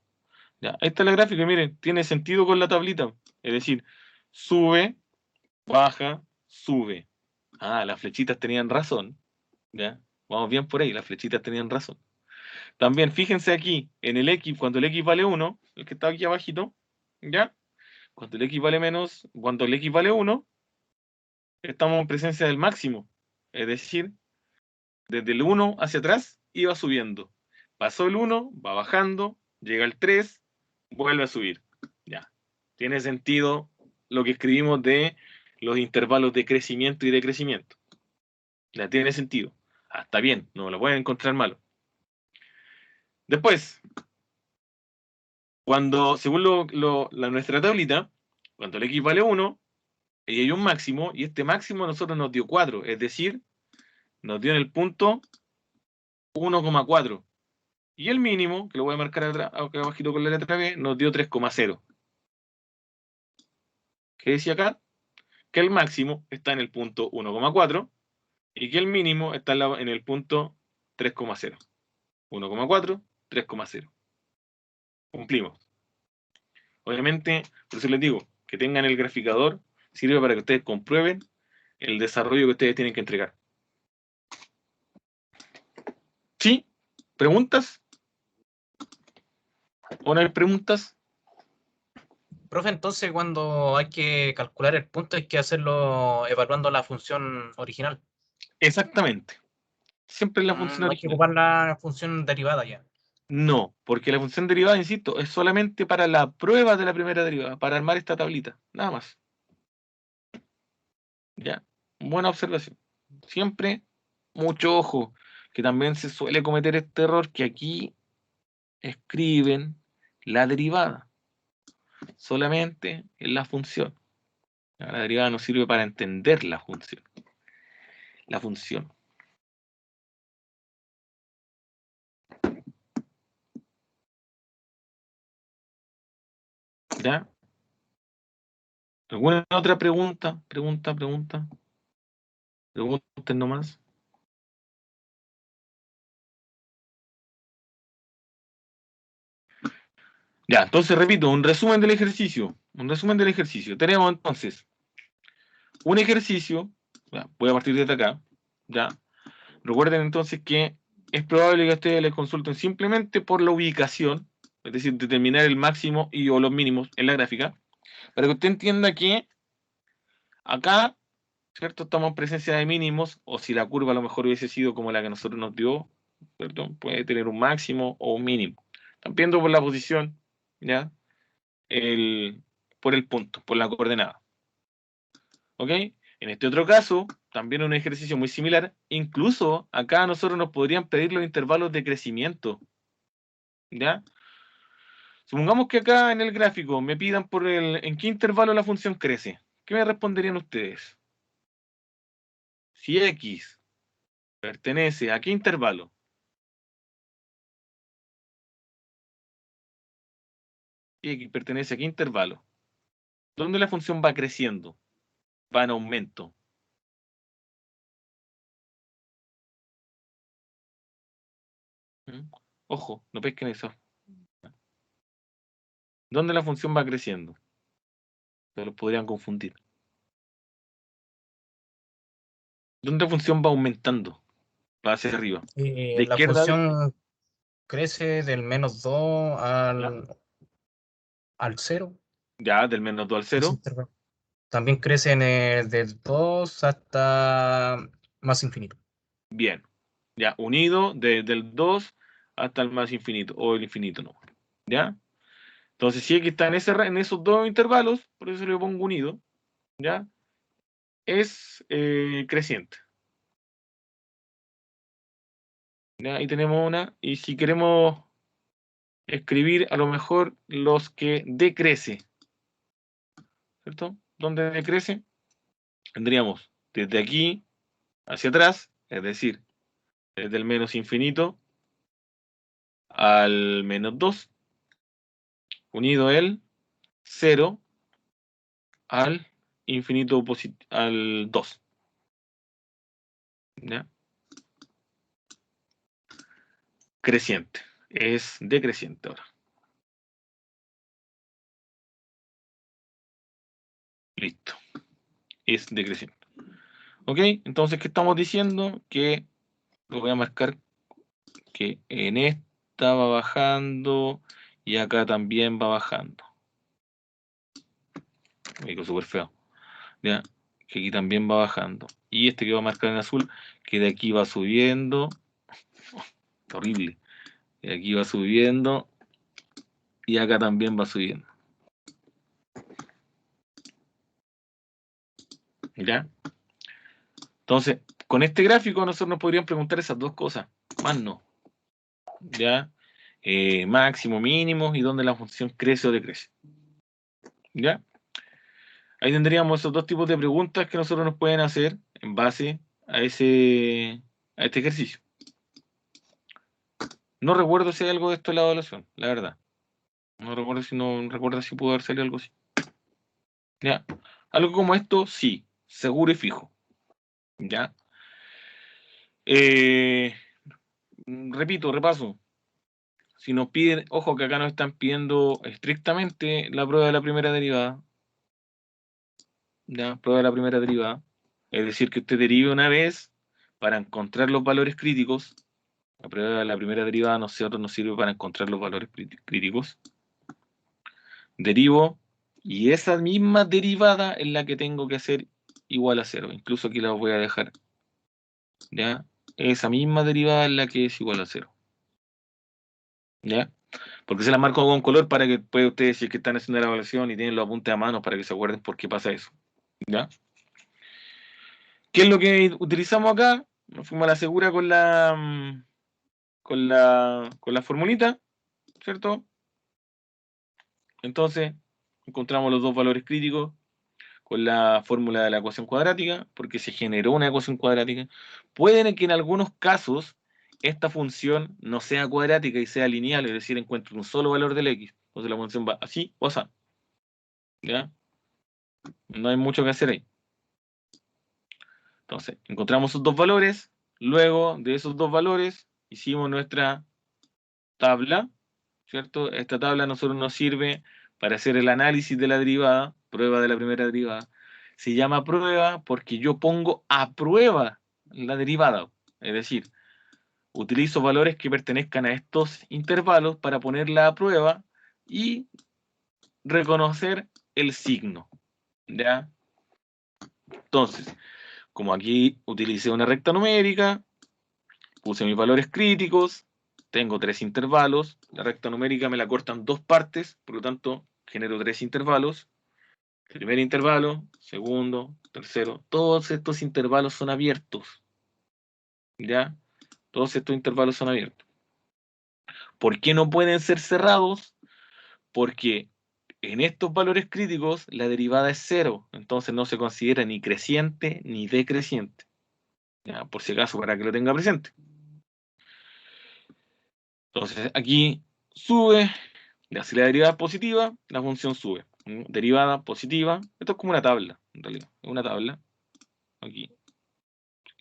Ya, ahí está la gráfica, miren, tiene sentido con la tablita. Es decir, sube, baja, sube. Las flechitas tenían razón. ¿Ya? Vamos bien por ahí, las flechitas tenían razón. También fíjense aquí, en el X, cuando el X vale 1, el que está aquí abajito, ¿ya? Cuando el X vale menos, cuando el X vale 1, estamos en presencia del máximo. Es decir, desde el 1 hacia atrás iba subiendo. Pasó el 1, va bajando, llega el 3, vuelve a subir. Ya. Tiene sentido lo que escribimos de los intervalos de crecimiento y decrecimiento. Ya tiene sentido. Está bien, no lo pueden encontrar malo. Después, cuando, según nuestra tablita, cuando el X vale 1, y hay un máximo, y este máximo a nosotros nos dio 4, es decir, nos dio en el punto 1,4. Y el mínimo, que lo voy a marcar acá abajito con la letra B, nos dio 3,0. ¿Qué decía acá? Que el máximo está en el punto 1,4 y que el mínimo está en el punto 3,0. 1,4, 3,0. Cumplimos. Obviamente, por eso les digo, que tengan el graficador, sirve para que ustedes comprueben el desarrollo que ustedes tienen que entregar. ¿Sí? ¿Preguntas? ¿O no hay preguntas? Profe, entonces cuando hay que calcular el punto hay que hacerlo evaluando la función original. Exactamente. Siempre es la función No hay que original. ocupar la función derivada ya. No, porque la función derivada, insisto, es solamente para la prueba de la primera derivada, para armar esta tablita, nada más. ¿Ya? Buena observación. Siempre mucho ojo, que también se suele cometer este error que aquí escriben la derivada, solamente en la función. La derivada nos sirve para entender la función. La función. ¿Ya? ¿Alguna otra pregunta? Pregunten nomás. Ya, entonces repito, un resumen del ejercicio. Un resumen del ejercicio. Tenemos entonces un ejercicio. Ya, voy a partir desde acá. Ya. Recuerden entonces que es probable que a ustedes les consulten simplemente por la ubicación, es decir, determinar el máximo y o los mínimos en la gráfica, para que usted entienda que acá, ¿cierto? Estamos en presencia de mínimos, o si la curva a lo mejor hubiese sido como la que nosotros nos dio, ¿cierto? Puede tener un máximo o un mínimo. Están viendo por la posición, ¿ya? Por el punto, por la coordenada. ¿Ok? En este otro caso, también un ejercicio muy similar, incluso acá a nosotros nos podrían pedir los intervalos de crecimiento. ¿Ya? Supongamos que acá en el gráfico me pidan en qué intervalo la función crece. ¿Qué me responderían ustedes? Si X pertenece a qué intervalo. Si X pertenece a qué intervalo. ¿Dónde la función va creciendo? Va en aumento. ¿Mm? Ojo, no pesquen eso. ¿Dónde la función va creciendo? Se los podrían confundir. ¿Dónde la función va aumentando? Va hacia arriba. De La izquierda a derecha. función crece del -2 ¿Ya? al 0. Ya, del -2 al 0. También crece del 2 hasta más infinito. Bien. Ya, unido desde el 2 hasta el más infinito, o el infinito no. ¿Ya? Entonces, si X está en esos dos intervalos, por eso le pongo unido, ¿ya? Es creciente. ¿Ya? Ahí tenemos una. Y si queremos escribir a lo mejor los que decrece, ¿cierto? ¿Dónde decrece? Tendríamos desde aquí hacia atrás, es decir, desde el menos infinito al -2, unido el 0 al infinito al 2. ¿Ya? Creciente. Es decreciente ahora. Listo. Es decreciente. ¿Ok? Entonces, ¿qué estamos diciendo? Que lo voy a marcar que en alta, va bajando, y acá también va bajando. Me digo súper feo. ¿Ya? Que aquí también va bajando. Y este que va a marcar en azul, que de aquí va subiendo. Horrible. De aquí va subiendo. Y acá también va subiendo. ¿Ya? Entonces, con este gráfico nosotros nos podríamos preguntar esas dos cosas. Más no. ¿Ya? Máximo, mínimo y dónde la función crece o decrece. ¿Ya? Ahí tendríamos esos dos tipos de preguntas que nosotros nos pueden hacer en base a este ejercicio. No recuerdo si hay algo de esto en la evaluación, la verdad. No recuerdo si pudo haber salido algo así. ¿Ya? Algo como esto, sí, seguro y fijo. ¿Ya? Repito, repaso. Si nos piden, ojo que acá nos están pidiendo estrictamente la prueba de la primera derivada. ¿Ya? Prueba de la primera derivada. Es decir, que usted derive una vez para encontrar los valores críticos. La prueba de la primera derivada a nosotros nos sirve para encontrar los valores críticos. Derivo, y esa misma derivada es la que tengo que hacer igual a 0. Incluso aquí la voy a dejar. ¿Ya? Esa misma derivada es la que es igual a 0. ¿Ya? Porque se la marco con color para que puedan ustedes, si es que están haciendo la evaluación y tienen los apuntes a mano, para que se acuerden por qué pasa eso. ¿Ya? ¿Qué es lo que utilizamos acá? Nos fuimos a la segura con la formulita, ¿cierto? Entonces, encontramos los dos valores críticos con la fórmula de la ecuación cuadrática, porque se generó una ecuación cuadrática. Pueden que en algunos casos esta función no sea cuadrática y sea lineal, es decir, encuentro un solo valor del x. Entonces la función va así o así. ¿Ya? No hay mucho que hacer ahí. Entonces, encontramos esos dos valores. Luego de esos dos valores, hicimos nuestra tabla, ¿cierto? Esta tabla a nosotros nos sirve para hacer el análisis de la derivada, prueba de la primera derivada. Se llama prueba porque yo pongo a prueba la derivada. Es decir, utilizo valores que pertenezcan a estos intervalos para ponerla a prueba y reconocer el signo. ¿Ya? Entonces, como aquí utilicé una recta numérica, puse mis valores críticos, tengo 3 intervalos, la recta numérica me la cortan 2 partes, por lo tanto genero 3 intervalos. Primer intervalo, segundo, tercero, todos estos intervalos son abiertos. ¿Ya? Todos estos intervalos son abiertos. ¿Por qué no pueden ser cerrados? Porque en estos valores críticos la derivada es 0, entonces no se considera ni creciente ni decreciente. ¿Ya? Por si acaso, para que lo tenga presente. Entonces aquí sube, si la derivada es positiva, la función sube. Derivada positiva, esto es como una tabla, en realidad, es una tabla. Aquí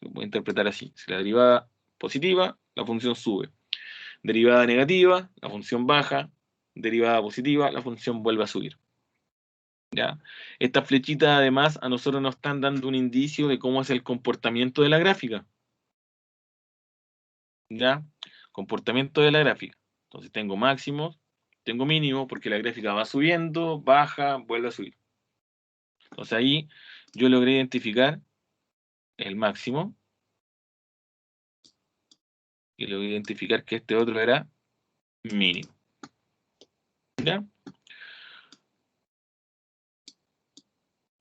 lo voy a interpretar así. Si la derivada positiva, la función sube. Derivada negativa, la función baja. Derivada positiva, la función vuelve a subir. ¿Ya? Estas flechitas además a nosotros nos están dando un indicio de cómo es el comportamiento de la gráfica. ¿Ya? Comportamiento de la gráfica. Entonces tengo máximos, tengo mínimo, porque la gráfica va subiendo, baja, vuelve a subir. Entonces ahí yo logré identificar el máximo y logré identificar que este otro era mínimo. ¿Ya?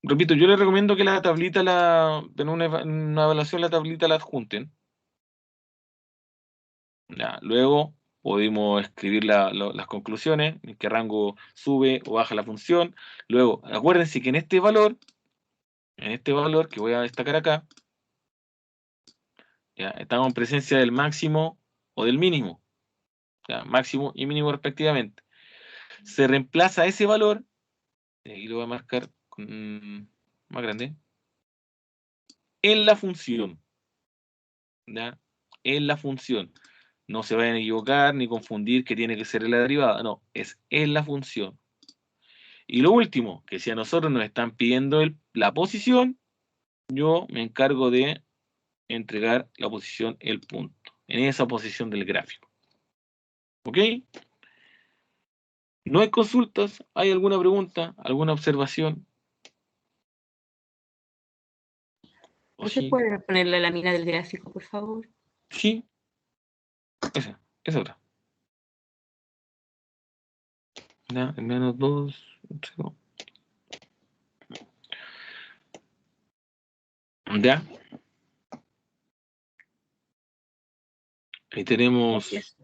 Repito, yo les recomiendo que la tablita, en una evaluación, la tablita la adjunten. Ya, luego podemos escribir las conclusiones, en qué rango sube o baja la función. Luego, acuérdense que en este valor que voy a destacar acá, ya, estamos en presencia del máximo o del mínimo. Ya, máximo y mínimo respectivamente. Se reemplaza ese valor, y aquí lo voy a marcar con más grande, en la función. ¿Ya? En la función. No se vayan a equivocar ni confundir que tiene que ser en la derivada. No, es en la función. Y lo último, que si a nosotros nos están pidiendo la posición, yo me encargo de entregar la posición, el punto, en esa posición del gráfico. ¿Ok? ¿No hay consultas? ¿Hay alguna pregunta? ¿Alguna observación? ¿O ¿No se sí? puede poner la lámina del gráfico, por favor? Sí. Esa otra. Ya, en menos 2. Ya. Ahí tenemos. Gracias.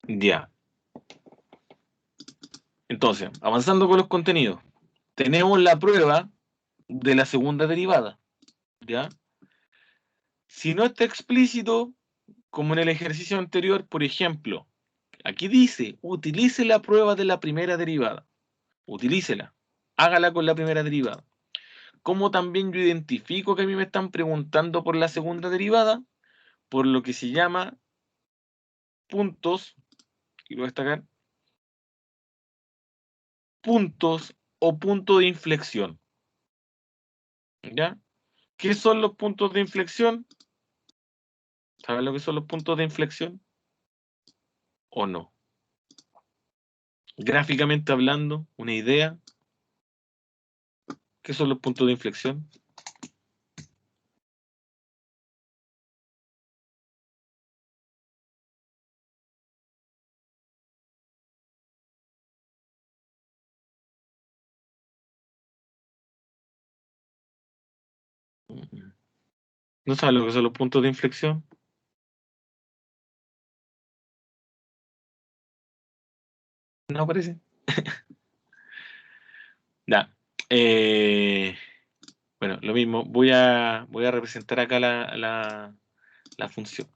Ya. Entonces, avanzando con los contenidos. Tenemos la prueba de la segunda derivada. ¿Ya? Si no está explícito, como en el ejercicio anterior, por ejemplo, aquí dice, utilice la prueba de la primera derivada. Utilícela. Hágala con la primera derivada. Como también yo identifico que a mí me están preguntando por la segunda derivada, por lo que se llama puntos, y lo voy a destacar, puntos o punto de inflexión. ¿Ya? ¿Qué son los puntos de inflexión? ¿Saben lo que son los puntos de inflexión? ¿O no? Gráficamente hablando, una idea. ¿Qué son los puntos de inflexión? ¿No saben lo que son los puntos de inflexión? No aparece. Ya. Bueno, lo mismo. Voy a representar acá la función.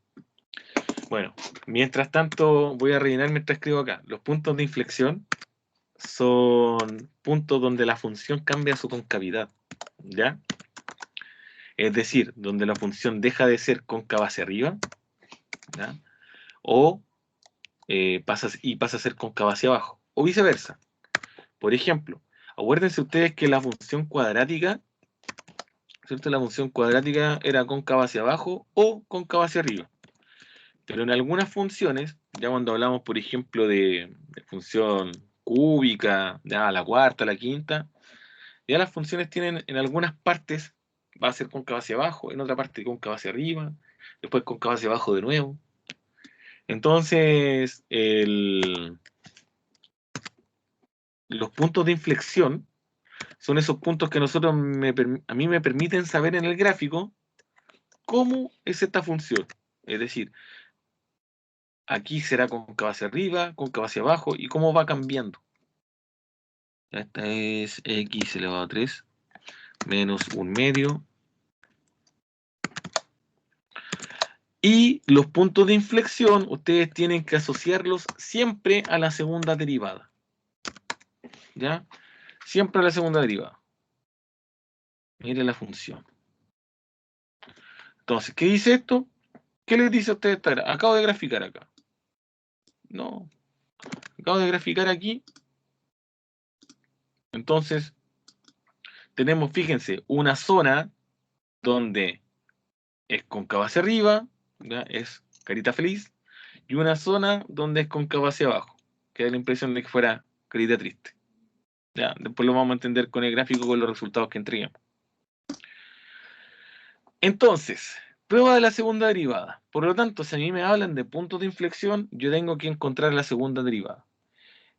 Bueno, mientras tanto voy a rellenar mientras escribo acá. Los puntos de inflexión son puntos donde la función cambia su concavidad. ¿Ya? Es decir, donde la función deja de ser cóncava hacia arriba, ¿ya? O pasa a ser cóncava hacia abajo, o viceversa. Por ejemplo, acuérdense ustedes que la función cuadrática, ¿cierto? La función cuadrática era cóncava hacia abajo o cóncava hacia arriba. Pero en algunas funciones, ya cuando hablamos, por ejemplo, de función cúbica, ya la cuarta, la quinta, ya las funciones tienen en algunas partes, va a ser cóncava hacia abajo, en otra parte cóncava hacia arriba, después cóncava hacia abajo de nuevo. Entonces, los puntos de inflexión son esos puntos que a mí me permiten saber en el gráfico cómo es esta función. Es decir, aquí será cóncava hacia arriba, cóncava hacia abajo y cómo va cambiando. Esta es x elevado a 3 menos 1/2. Y los puntos de inflexión, ustedes tienen que asociarlos siempre a la segunda derivada. ¿Ya? Siempre a la segunda derivada. Mire la función. Entonces, ¿qué dice esto? ¿Qué les dice a ustedes? Acabo de graficar acá. No. Acabo de graficar aquí. Entonces, tenemos, fíjense, una zona donde es cóncava hacia arriba, ¿ya? Es carita feliz, y una zona donde es cóncava hacia abajo, que da la impresión de que fuera carita triste. ¿Ya? Después lo vamos a entender con el gráfico, con los resultados que entregamos. Entonces, prueba de la segunda derivada. Por lo tanto, si a mí me hablan de puntos de inflexión, yo tengo que encontrar la segunda derivada.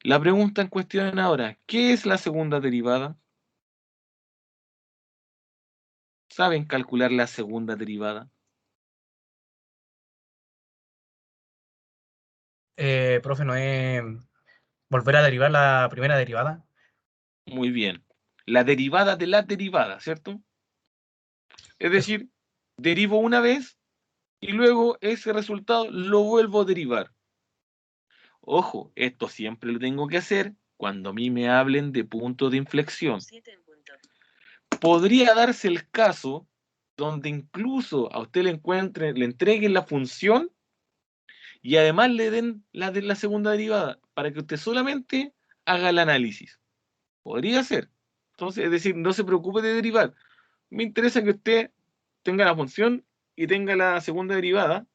La pregunta en cuestión ahora, ¿qué es la segunda derivada? ¿Saben calcular la segunda derivada? Profe, ¿no es volver a derivar la primera derivada? Muy bien. La derivada de la derivada, ¿cierto? Es Eso. decir, derivo una vez y luego ese resultado lo vuelvo a derivar. Ojo, esto siempre lo tengo que hacer cuando a mí me hablen de punto de inflexión. Podría darse el caso donde incluso a usted le entreguen la función y además le den la de la segunda derivada para que usted solamente haga el análisis. Podría ser. Entonces, es decir, no se preocupe de derivar. Me interesa que usted tenga la función y tenga la segunda derivada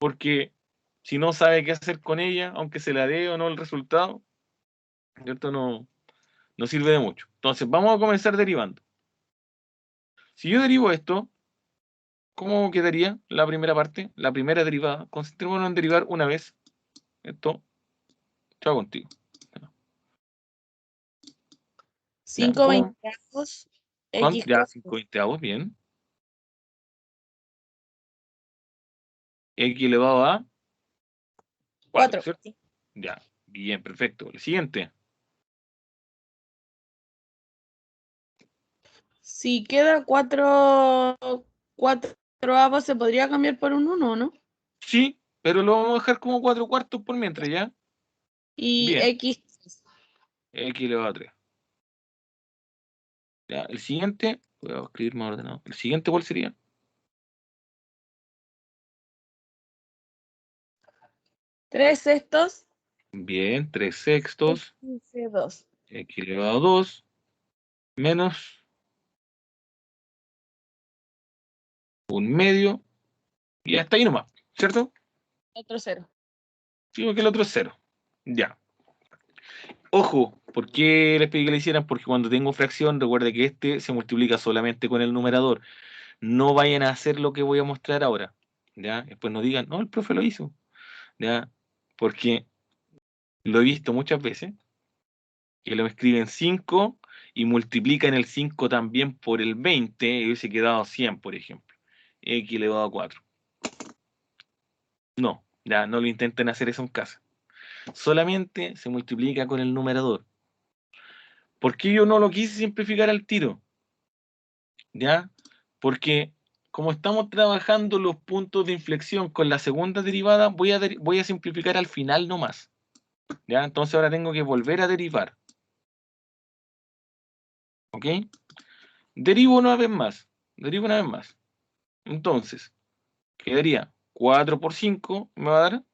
porque si no sabe qué hacer con ella, aunque se la dé o no el resultado, ¿cierto? No sirve de mucho. Entonces, vamos a comenzar derivando. Si yo derivo esto, ¿cómo quedaría la primera parte? La primera derivada. Concentrémonos en derivar una vez. Esto, chao contigo. 5 veinteavos ¿Cuánto? X Ya, 5 cuadrado. veinteavos, bien. X elevado a 4, 4. ¿cierto? Ya, bien, perfecto. El siguiente. Si queda 4 avos, ¿se podría cambiar por un 1, no? Sí, pero lo vamos a dejar como 4 cuartos por mientras, ¿ya? Y Bien. X. X elevado a 3. Ya, el siguiente, voy a escribir más ordenado. El siguiente, ¿cuál sería? 3 sextos. Bien, 3 sextos, 2. X elevado a 2, menos un medio, y hasta ahí nomás, ¿cierto? Otro 0. Sí, porque el otro es 0. Ya. Ojo, ¿por qué les pedí que lo hicieran? Porque cuando tengo fracción, recuerde que este se multiplica solamente con el numerador. No vayan a hacer lo que voy a mostrar ahora. ¿Ya? Después no digan, no, el profe lo hizo. ¿Ya? Porque lo he visto muchas veces, que lo escriben 5 y multiplican el 5 también por el 20 y hubiese quedado 100, por ejemplo. X elevado a 4. No, ya no lo intenten hacer eso en casa. Solamente se multiplica con el numerador. ¿Por qué yo no lo quise simplificar al tiro? ¿Ya? Porque como estamos trabajando los puntos de inflexión con la segunda derivada, voy a simplificar al final nomás. ¿Ya? Entonces ahora tengo que volver a derivar. ¿Ok? Derivo una vez más. Derivo una vez más. Entonces, quedaría 4 por 5, me va a dar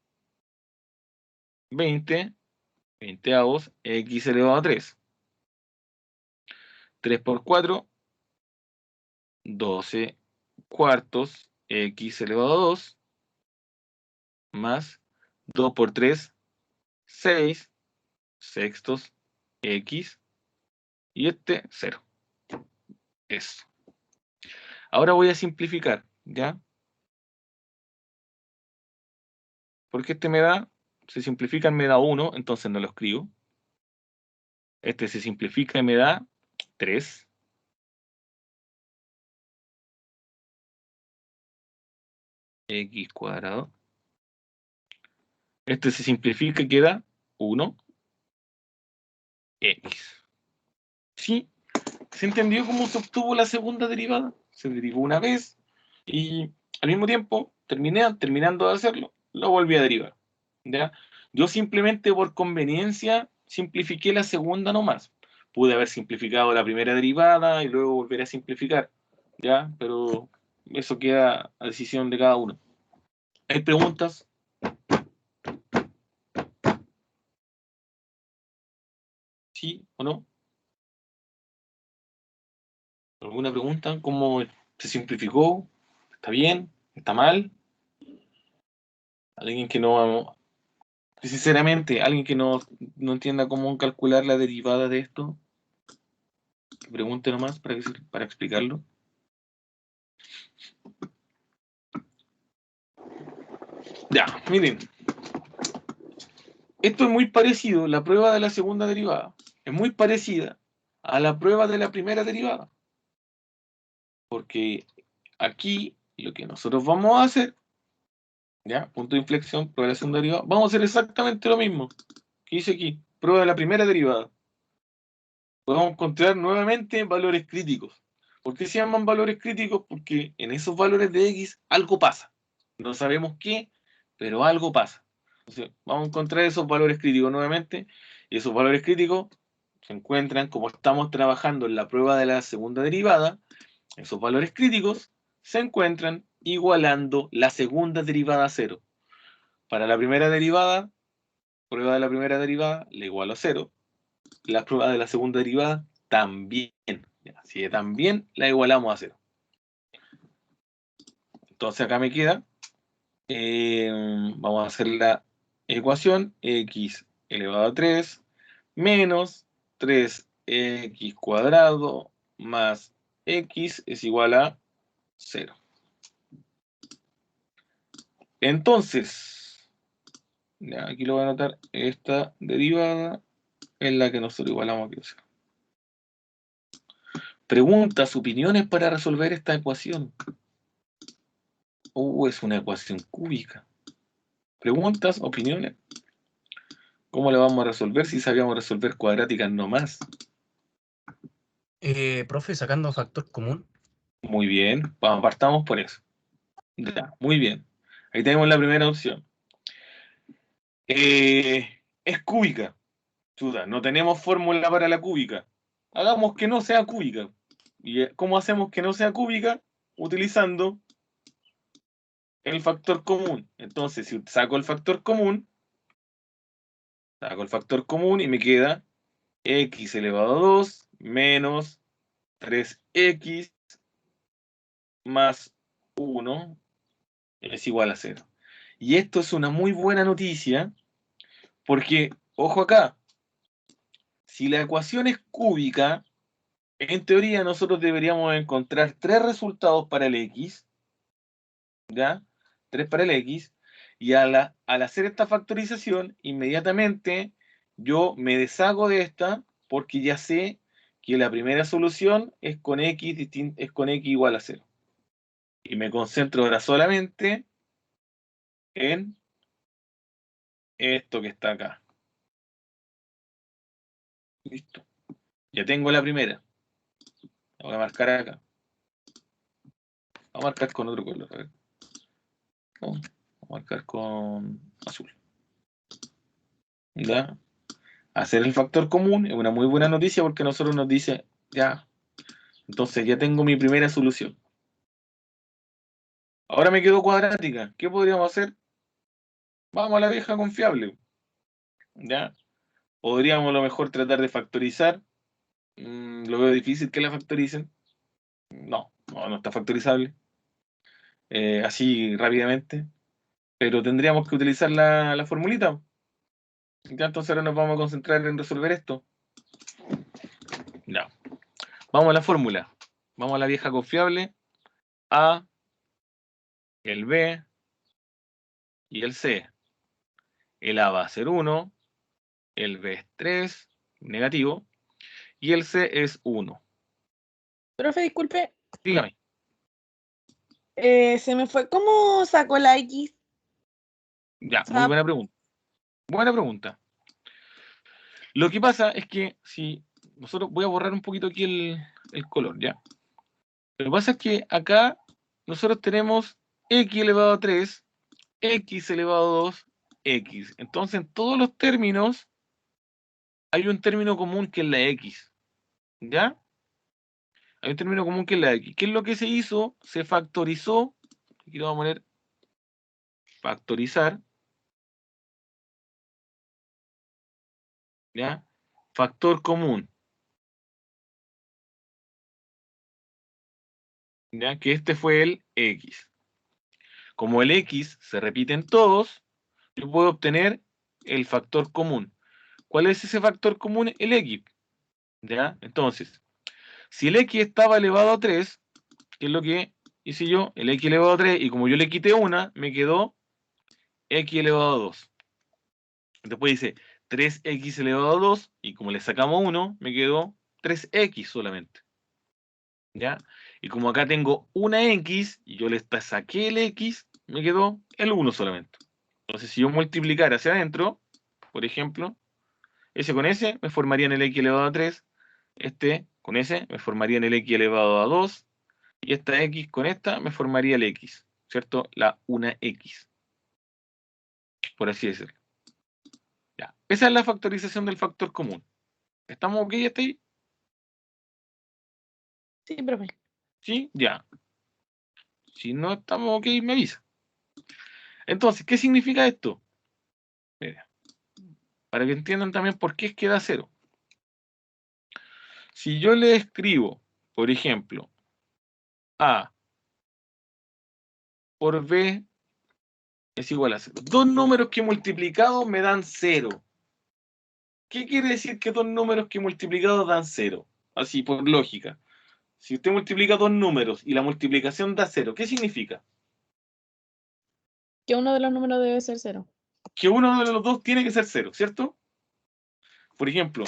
20, 20avos, x elevado a 3. 3 por 4, 12 cuartos, x elevado a 2, más 2 por 3, 6 sextos, x, y este 0. Eso. Ahora voy a simplificar, ¿ya? Porque este me da, se simplifica y me da 1, entonces no lo escribo. Este se simplifica y me da 3. X cuadrado. Este se simplifica y queda 1. X. ¿Sí? ¿Se entendió cómo se obtuvo la segunda derivada? Se derivó una vez y al mismo tiempo, terminando de hacerlo, lo volví a derivar. ¿Ya? Yo simplemente por conveniencia simplifiqué la segunda nomás. Pude haber simplificado la primera derivada y luego volver a simplificar, ¿ya? Pero eso queda a decisión de cada uno. ¿Hay preguntas? ¿Sí o no? ¿Alguna pregunta? ¿Cómo se simplificó? ¿Está bien? ¿Está mal? ¿Alguien que no, sinceramente, alguien que no entienda cómo calcular la derivada de esto? Que pregunte nomás para explicarlo. Ya, miren. Esto es muy parecido, la prueba de la segunda derivada. Es muy parecida a la prueba de la primera derivada. Porque aquí lo que nosotros vamos a hacer, ¿ya? Punto de inflexión, prueba de la segunda derivada, vamos a hacer exactamente lo mismo que hice aquí, prueba de la primera derivada. Podemos encontrar nuevamente valores críticos. ¿Por qué se llaman valores críticos? Porque en esos valores de X algo pasa. No sabemos qué, pero algo pasa. Entonces, vamos a encontrar esos valores críticos nuevamente. Y esos valores críticos se encuentran, como estamos trabajando en la prueba de la segunda derivada, esos valores críticos se encuentran igualando la segunda derivada a 0. Para la primera derivada, prueba de la primera derivada, le igualo a 0. La prueba de la segunda derivada también. Así que también la igualamos a 0. Entonces acá me queda Vamos a hacer la ecuación x elevado a 3 menos 3x cuadrado más x es igual a 0. Entonces, ya, aquí lo voy a anotar, esta derivada es la que nosotros igualamos aquí. Preguntas, opiniones para resolver esta ecuación. Es una ecuación cúbica. Preguntas, opiniones. ¿Cómo la vamos a resolver si sabíamos resolver cuadráticas nomás? Profe, sacando factor común. Muy bien, vamos, partamos por eso. Ya, muy bien. Ahí tenemos la primera opción. Es cúbica. Chuta, no tenemos fórmula para la cúbica. Hagamos que no sea cúbica. ¿Y cómo hacemos que no sea cúbica? Utilizando el factor común. Entonces, si saco el factor común y me queda x elevado a 2 menos 3x más 1 es igual a 0. Y esto es una muy buena noticia porque, ojo acá, si la ecuación es cúbica, en teoría nosotros deberíamos encontrar 3 resultados para el x, ¿ya? 3 para el x, y al hacer esta factorización, inmediatamente yo me deshago de esta porque ya sé que la primera solución es con x igual a 0. Y me concentro ahora solamente en esto que está acá. Listo. Ya tengo la primera. La voy a marcar acá. Voy a marcar con otro color. A ver. Voy a marcar con azul. ¿Ya? Hacer el factor común es una muy buena noticia porque nosotros nos dice, ya, entonces ya tengo mi primera solución. Ahora me quedó cuadrática. ¿Qué podríamos hacer? Vamos a la vieja confiable. ¿Ya? Podríamos a lo mejor tratar de factorizar. Lo veo difícil que la factoricen. No está factorizable. Así rápidamente. Pero tendríamos que utilizar la formulita. Ya, entonces ahora nos vamos a concentrar en resolver esto. Ya. Vamos a la fórmula. Vamos a la vieja confiable. A, el B y el C. El A va a ser 1, el B es 3, negativo, y el C es 1. Profe, disculpe, Dígame. se me fue. ¿Cómo sacó la X? Ya, O muy sea, buena pregunta. Buena pregunta. Lo que pasa es que si nosotros, voy a borrar un poquito aquí el color, ¿ya? Lo que pasa es que acá nosotros tenemos x elevado a 3, x elevado a 2, x. Entonces, en todos los términos hay un término común que es la x, ¿ya? Hay un término común que es la x. ¿Qué es lo que se hizo? Se factorizó. Aquí lo vamos a poner factorizar, ¿ya? Factor común, ¿ya? Que este fue el x. Como el x se repite en todos, yo puedo obtener el factor común. ¿Cuál es ese factor común? El x, ¿ya? Entonces, si el x estaba elevado a 3, ¿qué es lo que hice yo? El x elevado a 3, y como yo le quité una, me quedó x elevado a 2. Después dice 3x elevado a 2, y como le sacamos 1, me quedó 3x solamente, ¿ya? Y como acá tengo una x, y yo le saqué el x, me quedó el 1 solamente. Entonces, si yo multiplicara hacia adentro, por ejemplo, ese con ese me formaría en el x elevado a 3, este con ese me formaría en el x elevado a 2, y esta x con esta me formaría el x, ¿cierto? La 1x, por así decirlo. Ya. Esa es la factorización del factor común. ¿Estamos ok hasta ahí? sí, profe. Sí, ya. Si no estamos ok, me avisa. Entonces, ¿qué significa esto? Mira, para que entiendan también por qué es que da 0. Si yo le escribo, por ejemplo, A por B es igual a 0. Dos números que multiplicados me dan 0. ¿Qué quiere decir que dos números que multiplicados dan 0? Así, por lógica. Si usted multiplica dos números y la multiplicación da 0, ¿qué significa? Que uno de los números debe ser 0. Que uno de los dos tiene que ser 0, ¿cierto? Por ejemplo,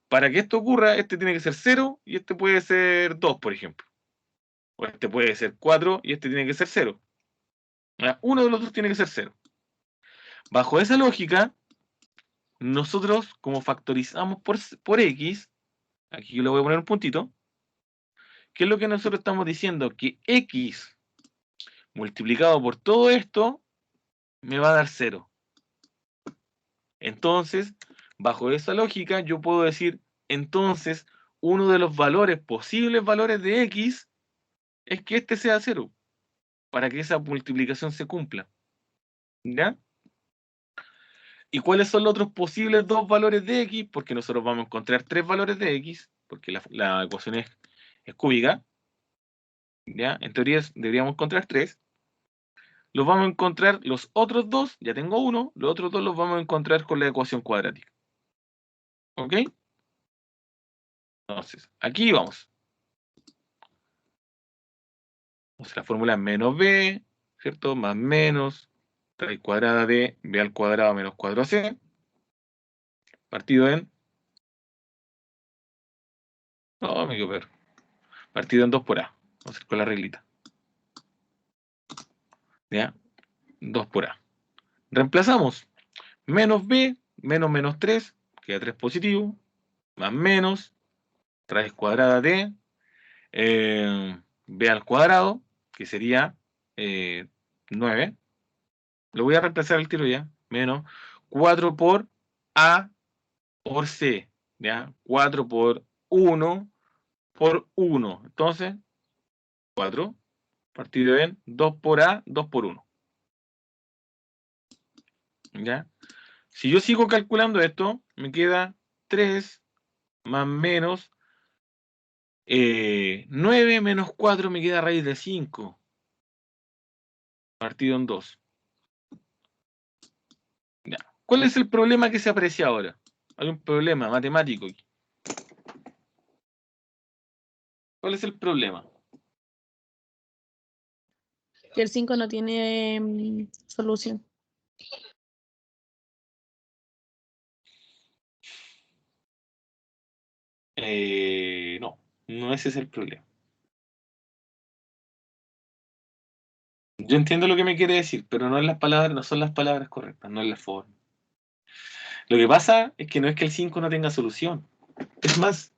para que esto ocurra, este tiene que ser 0 y este puede ser 2, por ejemplo. O este puede ser 4 y este tiene que ser 0. Uno de los dos tiene que ser 0. Bajo esa lógica, nosotros, como factorizamos por x, aquí yo le voy a poner un puntito, ¿qué es lo que nosotros estamos diciendo? Que x multiplicado por todo esto me va a dar 0. Entonces, bajo esa lógica, yo puedo decir, entonces, uno de los valores, posibles valores de x, es que este sea 0, para que esa multiplicación se cumpla. ¿Ya? ¿Y cuáles son los otros posibles dos valores de x? Porque nosotros vamos a encontrar tres valores de x, porque la ecuación es cúbica. ¿Ya? En teoría deberíamos encontrar tres. Los vamos a encontrar los otros dos, ya tengo uno, los otros dos los vamos a encontrar con la ecuación cuadrática. ¿Ok? Entonces, aquí vamos. Entonces, la fórmula es menos b, ¿cierto? Más menos raíz cuadrada de b al cuadrado menos 4ac, partido en... No, me quedo peor. Partido en 2 por a. Vamos a hacer con la reglita. ¿Ya? 2 por a. Reemplazamos. Menos b, menos 3, queda 3 positivo, más menos, raíz cuadrada de b al cuadrado, que sería 9. Lo voy a reemplazar al tiro ya. Menos 4 por a por c. ¿Ya? 4 por 1 por 1. Entonces, 4 partido en 2 por a, 2 por 1. ¿Ya? Si yo sigo calculando esto, me queda 3 más menos 9 menos 4 me queda raíz de 5. Partido en 2. Ya. ¿Cuál es el problema que se aprecia ahora? Hay un problema matemático aquí. ¿Cuál es el problema? Que el 5 no tiene solución. No ese es el problema. Yo entiendo lo que me quiere decir, pero no es las palabras, no son las palabras correctas, no es la forma. Lo que pasa es que no es que el 5 no tenga solución. Es más,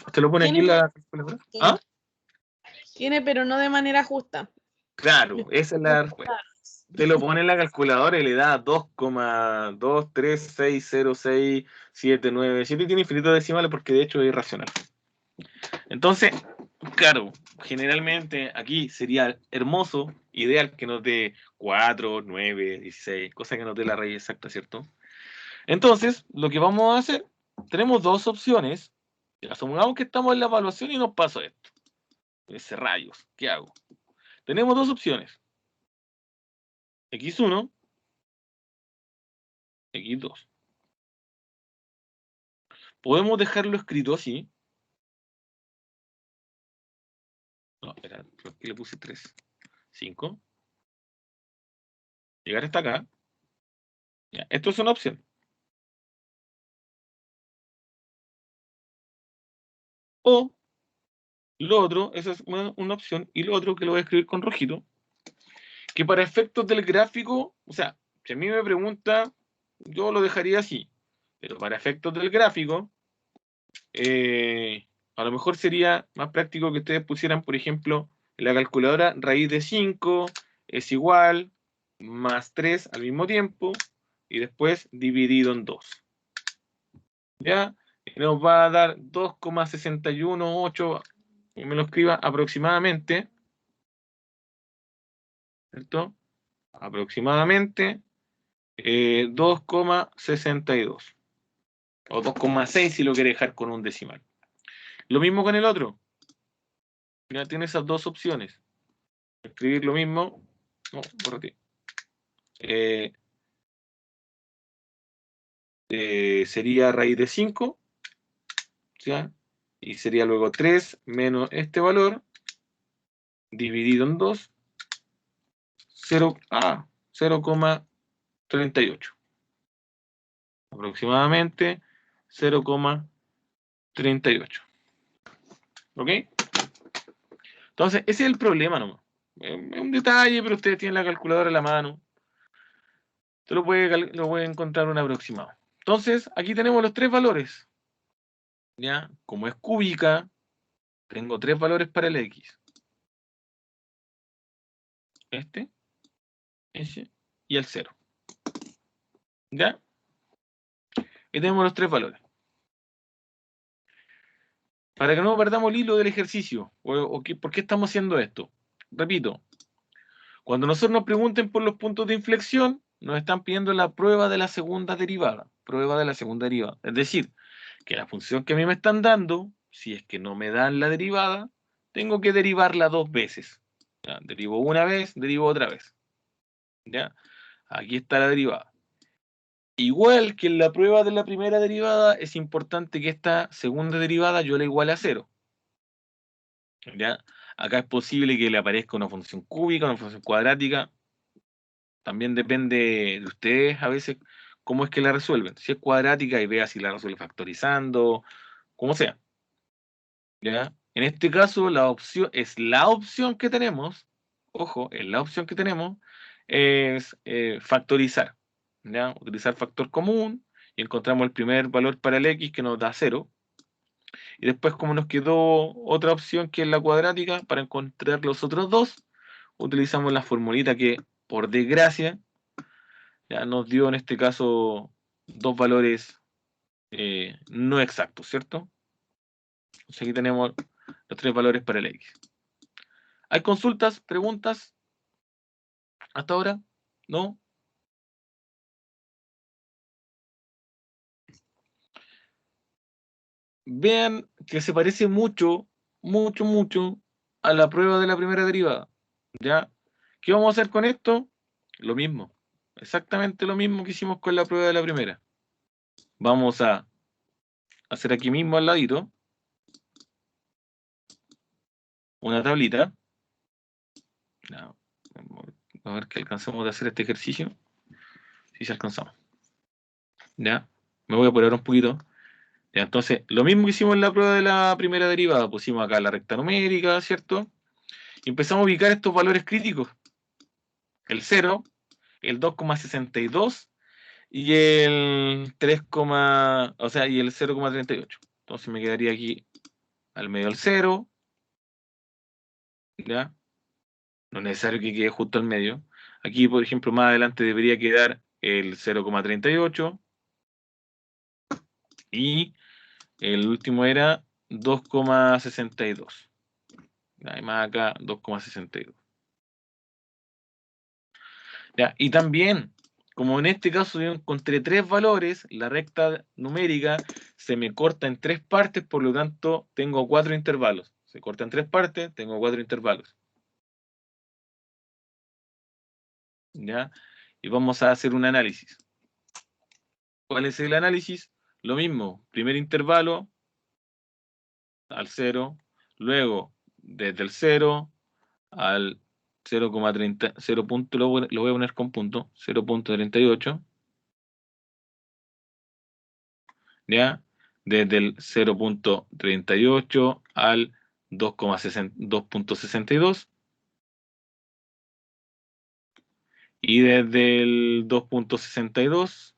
¿usted lo pone aquí en la calculadora? ¿Ah? Tiene, pero no de manera justa. Claro, esa es la respuesta. Usted lo pone en la calculadora y le da 2,2360679. Siempre tiene infinitos decimales porque de hecho es irracional. Entonces, claro, generalmente aquí sería hermoso, ideal que nos dé 4, 9, 16, cosa que nos dé la raíz exacta, ¿cierto? Entonces, lo que vamos a hacer, tenemos dos opciones. Asumamos que estamos en la evaluación y nos pasa esto. Ese rayos, ¿qué hago? Tenemos dos opciones. X1, X2. Podemos dejarlo escrito así. No, espera, aquí le puse 3. 5. Llegar hasta acá. Ya, esto es una opción. O lo otro, esa es una opción, y lo otro que lo voy a escribir con rojito, que para efectos del gráfico, o sea, si a mí me pregunta, yo lo dejaría así, pero para efectos del gráfico, a lo mejor sería más práctico que ustedes pusieran, por ejemplo, en la calculadora raíz de 5 es igual más 3 al mismo tiempo, y después dividido en 2. ¿Ya? Y nos va a dar 2,618, y me lo escriba aproximadamente, ¿cierto? Aproximadamente 2,62 o 2,6 si lo quiere dejar con un decimal. Lo mismo con el otro. Ya tiene esas dos opciones. escribir lo mismo. No, pórrate. Sería raíz de 5, ¿ya? Y sería luego 3 menos este valor dividido en 2, 0,38. Aproximadamente 0,38. ¿Ok? Entonces, ese es el problema nomás. Es un detalle, pero ustedes tienen la calculadora en la mano. Usted lo puede encontrar un aproximado. Entonces, aquí tenemos los tres valores. ¿Ya? Como es cúbica, tengo tres valores para el X. Este, ese y el 0. ¿Ya? Y tenemos los tres valores. Para que no perdamos el hilo del ejercicio, ¿por qué estamos haciendo esto? Repito, cuando nosotros nos pregunten por los puntos de inflexión, nos están pidiendo la prueba de la segunda derivada. Prueba de la segunda derivada. Es decir, que la función que a mí me están dando, si es que no me dan la derivada, tengo que derivarla dos veces. ¿Ya? Derivo una vez, derivo otra vez. ¿Ya? Aquí está la derivada. Igual que en la prueba de la primera derivada, es importante que esta segunda derivada yo la iguale a 0. ¿Ya? Acá es posible que le aparezca una función cúbica, una función cuadrática. También depende de ustedes a veces cómo es que la resuelven. Si es cuadrática y vea si la resuelve factorizando, como sea. ¿Ya? En este caso, la opción que tenemos, ojo, es la opción que tenemos, es factorizar. ¿Ya? Utilizar factor común y encontramos el primer valor para el X que nos da 0. Y después, como nos quedó otra opción que es la cuadrática, para encontrar los otros dos, utilizamos la formulita que, por desgracia, ya nos dio en este caso dos valores no exactos, ¿cierto? Entonces aquí tenemos los tres valores para el X. ¿Hay consultas, preguntas hasta ahora? ¿No? Vean que se parece mucho, mucho, mucho a la prueba de la primera derivada. ¿Ya? ¿Qué vamos a hacer con esto? Lo mismo. Exactamente lo mismo que hicimos con la prueba de la primera. Vamos a hacer aquí mismo al ladito una tablita. No, a ver que alcancemos de hacer este ejercicio. Si se alcanzamos. ¿Ya? Me voy a apurar un poquito. Ya, entonces, lo mismo que hicimos en la prueba de la primera derivada, pusimos acá la recta numérica, ¿cierto? Y empezamos a ubicar estos valores críticos. El 0, el 2,62 y el 3, o sea, y el 0,38. Entonces me quedaría aquí al medio el 0, ¿ya? No es necesario que quede justo al medio. Aquí, por ejemplo, más adelante debería quedar el 0,38 y el último era 2,62. Hay más acá 2,62. ¿Ya? Y también, como en este caso yo encontré tres valores, la recta numérica se me corta en tres partes, por lo tanto tengo cuatro intervalos. Se corta en tres partes, tengo cuatro intervalos. ¿Ya? Y vamos a hacer un análisis. ¿Cuál es el análisis? Lo mismo, primer intervalo al 0, luego desde el 0 al 0,30, 0 punto, lo voy a poner con punto, 0,38, ¿ya? Desde el 0,38 al 2,62 y desde el 2,62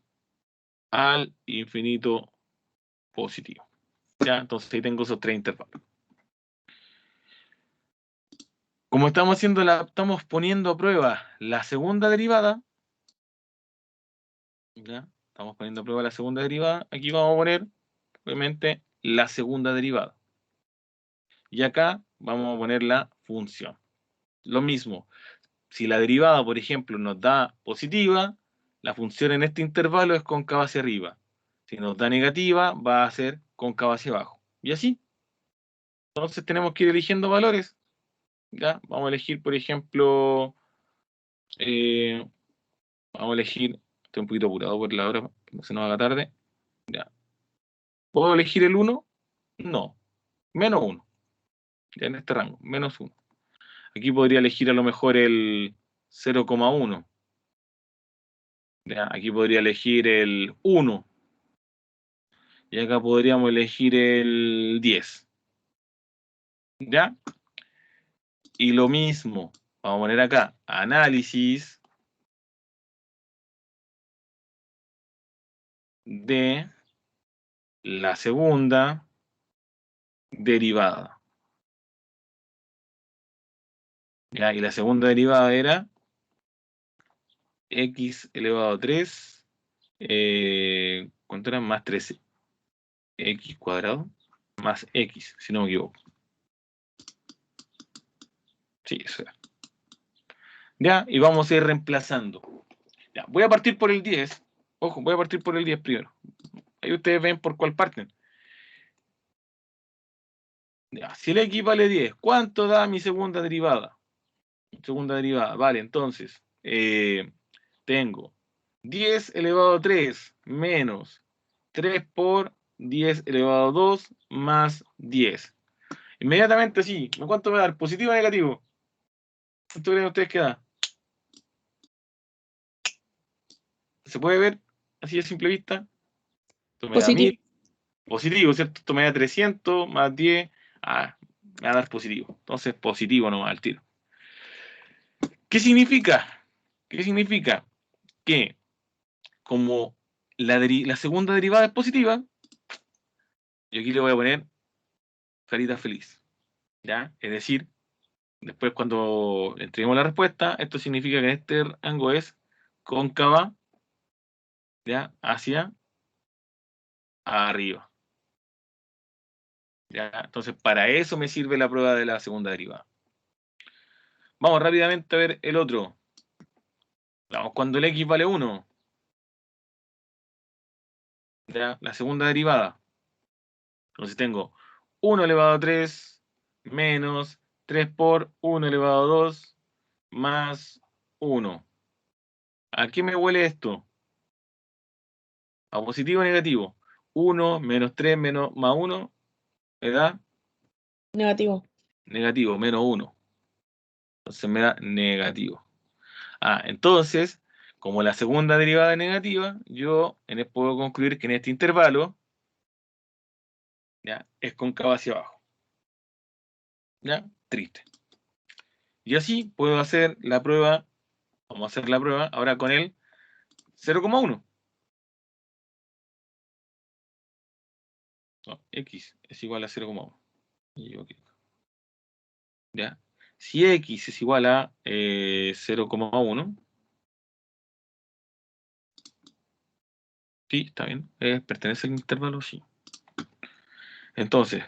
al infinito positivo. ¿Ya? Entonces ahí tengo esos tres intervalos. Como estamos poniendo a prueba la segunda derivada, ¿ya? Estamos poniendo a prueba la segunda derivada, aquí vamos a poner, obviamente, la segunda derivada. Y acá vamos a poner la función. Lo mismo, si la derivada, por ejemplo, nos da positiva, la función en este intervalo es cóncava hacia arriba. Si nos da negativa, va a ser cóncava hacia abajo. Y así. Entonces tenemos que ir eligiendo valores. ¿Ya? Vamos a elegir, por ejemplo, vamos a elegir, estoy un poquito apurado por la hora, que no se nos haga tarde. ¿Ya? ¿Puedo elegir el 1? No, menos 1. Ya en este rango, menos 1. Aquí podría elegir a lo mejor el 0,1. ¿Ya? Aquí podría elegir el 1. Y acá podríamos elegir el 10. ¿Ya? Y lo mismo, vamos a poner acá, análisis de la segunda derivada. ¿Ya? Y la segunda derivada era x elevado a 3, ¿cuánto era? Más 13x cuadrado, más x, si no me equivoco. Sí, eso era. ¿Ya? Y vamos a ir reemplazando. Ya, voy a partir por el 10. Ojo, voy a partir por el 10 primero. Ahí ustedes ven por cuál parten. Ya, si el x vale 10, ¿cuánto da mi segunda derivada? Segunda derivada, vale, entonces, tengo 10 elevado a 3 menos 3 por 10 elevado a 2 más 10. Inmediatamente, sí, ¿cuánto me da? ¿Positivo o negativo? ¿Cuánto creen ustedes que da? ¿Se puede ver así de simple vista? Esto me da Positivo. 1000. Positivo, ¿cierto? Esto me da 300 más 10. Me va a dar positivo. Entonces, positivo nomás al tiro. ¿Qué significa? ¿Qué significa? Que como la segunda derivada es positiva, yo aquí le voy a poner carita feliz. ¿Ya? Es decir, después cuando entreguemos la respuesta, esto significa que este rango es cóncava, ¿ya? Hacia arriba. ¿Ya? Entonces, para eso me sirve la prueba de la segunda derivada. Vamos rápidamente a ver el otro. Vamos, cuando el x vale 1. ¿Ya? La segunda derivada. Entonces tengo 1 elevado a 3 menos 3 por 1 elevado a 2 más 1. ¿A qué me huele esto? ¿A positivo o negativo? 1 menos 3 menos más 1 me da Negativo. negativo, menos 1. Entonces me da negativo. Entonces, como la segunda derivada es negativa, yo puedo concluir que en este intervalo, ¿ya? Es cóncava hacia abajo. ¿Ya? Triste. Y así puedo hacer la prueba. Vamos a hacer la prueba ahora con el 0,1. No, x es igual a 0,1. ¿Ya? Si x es igual a 0,1, sí, está bien, pertenece al intervalo, sí. Entonces,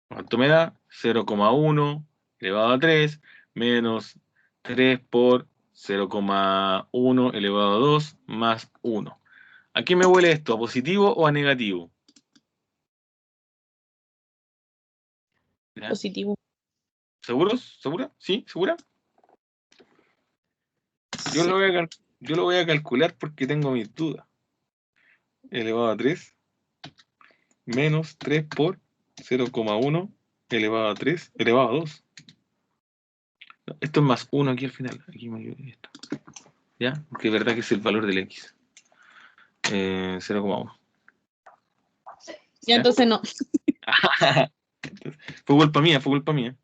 ¿cuánto me da? 0,1 elevado a 3 menos 3 por 0,1 elevado a 2 más 1. ¿A qué me huele esto? ¿A positivo o a negativo? ¿Ya? Positivo. ¿Seguros? ¿Segura? ¿Sí? ¿Segura? Yo Sí. lo voy a calcular porque tengo mis dudas. Elevado a 3 menos 3 por 0,1 elevado a 3 elevado a 2. No, esto es más 1 aquí al final. Aquí me equivoqué esto. ¿Ya? Porque es verdad que es el valor del x. 0,1. Ya, entonces no. Fue culpa mía, fue culpa mía.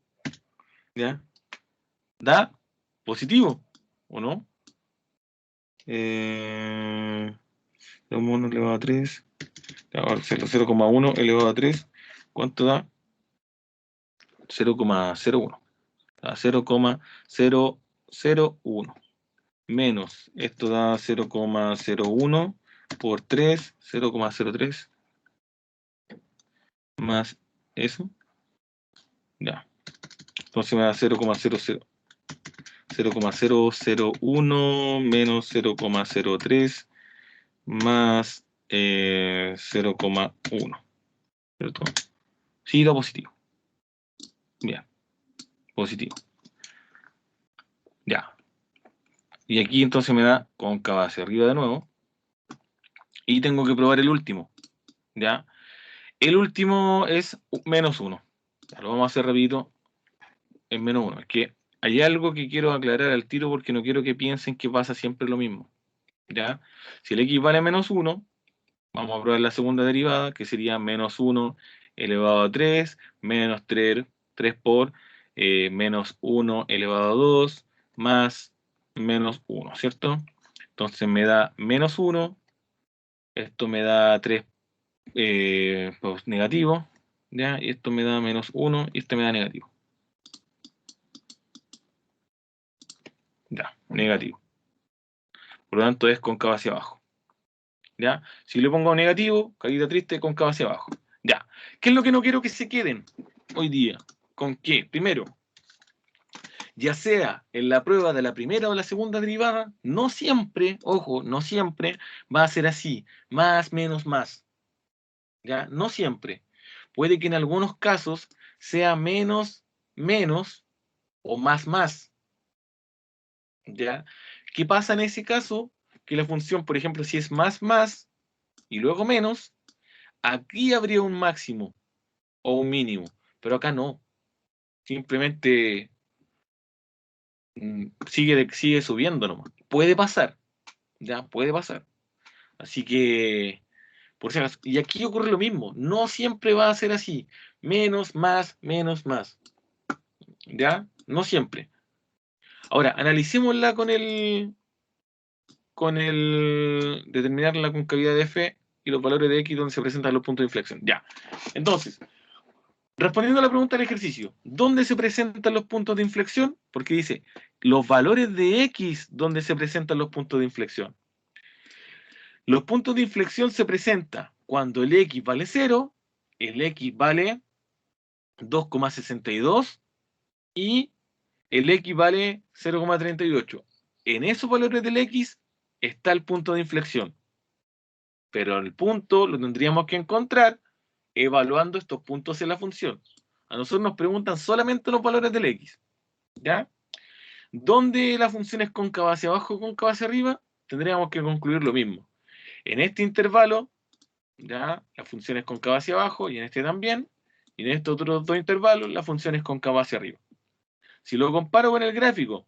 ¿Ya? ¿Da positivo o no? 0,1 elevado a 3. 0,1 elevado a 3. ¿Cuánto da? 0,01. 0,001. Menos, esto da 0,01 por 3, 0,03. Más eso. Ya. Entonces me da 0,001 menos 0,03 más 0,1. ¿Cierto? Sí, da positivo. Bien. positivo. Ya. Y aquí entonces me da cóncava hacia arriba de nuevo. Y tengo que probar el último. ¿Ya? El último es menos 1. Ya, lo vamos a hacer rapidito en menos 1. Es que hay algo que quiero aclarar al tiro porque no quiero que piensen que pasa siempre lo mismo. ¿Ya? Si el x vale a menos 1, vamos a probar la segunda derivada, que sería menos 1 elevado a 3, menos 3 por menos 1 elevado a 2, más menos 1, ¿cierto? Entonces me da menos 1, esto me da 3 pues, negativo, ¿ya? Y esto me da menos 1 y esto me da negativo. Ya, negativo. Por lo tanto es cóncava hacia abajo. ¿Ya? Si le pongo negativo, caída triste, cóncava hacia abajo. Ya. ¿Qué es lo que no quiero que se queden hoy día? ¿Con qué? Primero, ya sea en la prueba de la primera o la segunda derivada, no siempre, ojo, no siempre va a ser así. Más, menos, más. ¿Ya? No siempre. Puede que en algunos casos sea menos, menos o más, más. ¿Ya? ¿Qué pasa en ese caso? Que la función, por ejemplo, si es más, más y luego menos, aquí habría un máximo o un mínimo, pero acá no. Simplemente sigue subiendo nomás. Puede pasar, ya, puede pasar. Así que, por si acaso, y aquí ocurre lo mismo. No siempre va a ser así. Menos, más, menos, más. ¿Ya? No siempre. Ahora, analicémosla con el determinar la concavidad de f y los valores de x donde se presentan los puntos de inflexión. Ya. Entonces, respondiendo a la pregunta del ejercicio, ¿dónde se presentan los puntos de inflexión? Porque dice, los valores de x donde se presentan los puntos de inflexión. Los puntos de inflexión se presentan cuando el x vale 0, el x vale 2,62 y el x vale 0,38. En esos valores del x está el punto de inflexión. Pero el punto lo tendríamos que encontrar evaluando estos puntos en la función. A nosotros nos preguntan solamente los valores del x. ¿Ya? ¿Dónde la función es cóncava hacia abajo o cóncava hacia arriba? Tendríamos que concluir lo mismo. En este intervalo, ¿ya? La función es cóncava hacia abajo y en este también. Y en estos otros dos intervalos, la función es cóncava hacia arriba. Si lo comparo con el gráfico,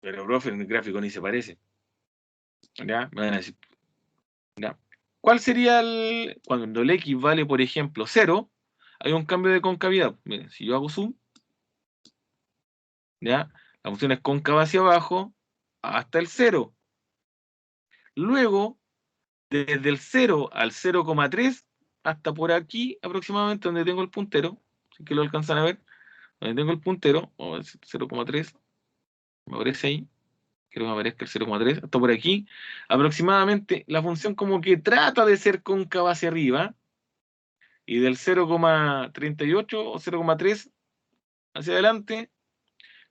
pero profe, en el gráfico ni se parece. ¿Ya? Me van a decir, ¿ya? ¿Cuál sería cuando el x vale, por ejemplo, 0? Hay un cambio de concavidad. Miren, si yo hago zoom, ¿ya? La función es cóncava hacia abajo hasta el 0. Luego, desde el 0 al 0,3 hasta por aquí aproximadamente donde tengo el puntero, si que lo alcanzan a ver, donde tengo el puntero, o el 0,3, me aparece ahí, quiero que me aparezca el 0,3, hasta por aquí, aproximadamente la función como que trata de ser cóncava hacia arriba, y del 0,38 o 0,3 hacia adelante,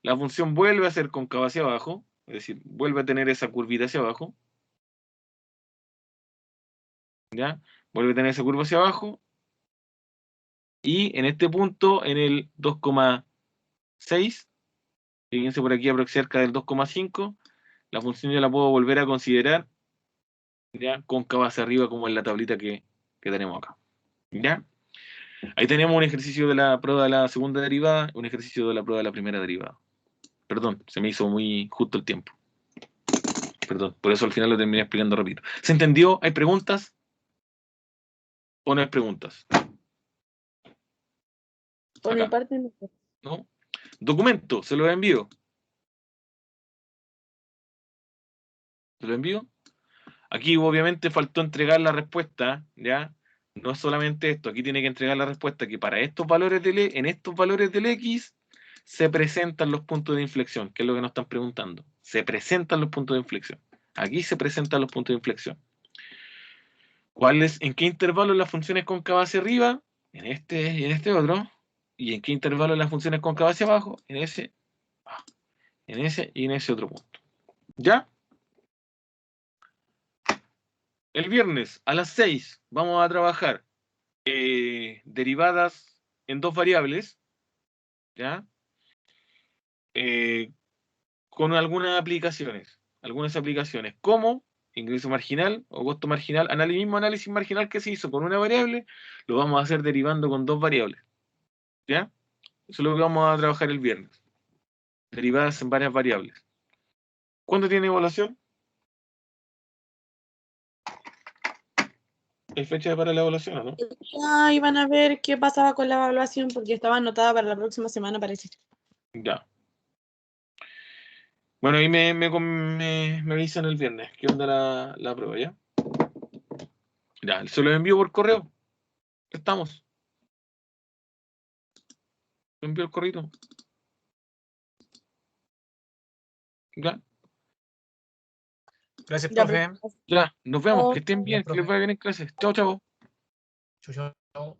la función vuelve a ser cóncava hacia abajo, es decir, vuelve a tener esa curvita hacia abajo, ¿ya? Vuelve a tener esa curva hacia abajo, y en este punto, en el 2,6, fíjense por aquí cerca del 2,5, la función ya la puedo volver a considerar, ¿ya? Cóncava hacia arriba como en la tablita que tenemos acá, ¿ya? Ahí tenemos un ejercicio de la prueba de la segunda derivada, un ejercicio de la prueba de la primera derivada. Perdón, se me hizo muy justo el tiempo. Perdón, por eso al final lo terminé explicando rápido. ¿Se entendió? ¿Hay preguntas? ¿O no hay preguntas? Por mi Acá, parte, no. ¿no? Documento, se lo envío. ¿Se lo envío? Aquí obviamente faltó entregar la respuesta, ¿ya? No es solamente esto, aquí tiene que entregar la respuesta que para estos valores en estos valores del X se presentan los puntos de inflexión, que es lo que nos están preguntando. Se presentan los puntos de inflexión. Aquí se presentan los puntos de inflexión. ¿En qué intervalo las funciones cóncava hacia arriba? En este y en este otro. ¿Y en qué intervalo las funciones cóncava hacia abajo? En ese y en ese otro punto. ¿Ya? El viernes a las 6 vamos a trabajar derivadas en dos variables, ¿ya? Con algunas aplicaciones, como ingreso marginal o costo marginal, mismo análisis marginal que se hizo con una variable, lo vamos a hacer derivando con dos variables, ¿ya? Eso es lo que vamos a trabajar el viernes, derivadas en varias variables. ¿Cuándo tiene evaluación? ¿Hay fecha para la evaluación o no? Ya iban a ver qué pasaba con la evaluación porque estaba anotada para la próxima semana, parece. Ya. Bueno, ahí me avisan el viernes. ¿Qué onda la prueba, ya? Ya, se lo envío por correo. Estamos. Lo envío el correo. Ya, Gracias, Ya, profe. ya. Nos vemos. pero- Que estén bien. Que les Profe. vaya bien en clases. Chao, chao. Chau, chau.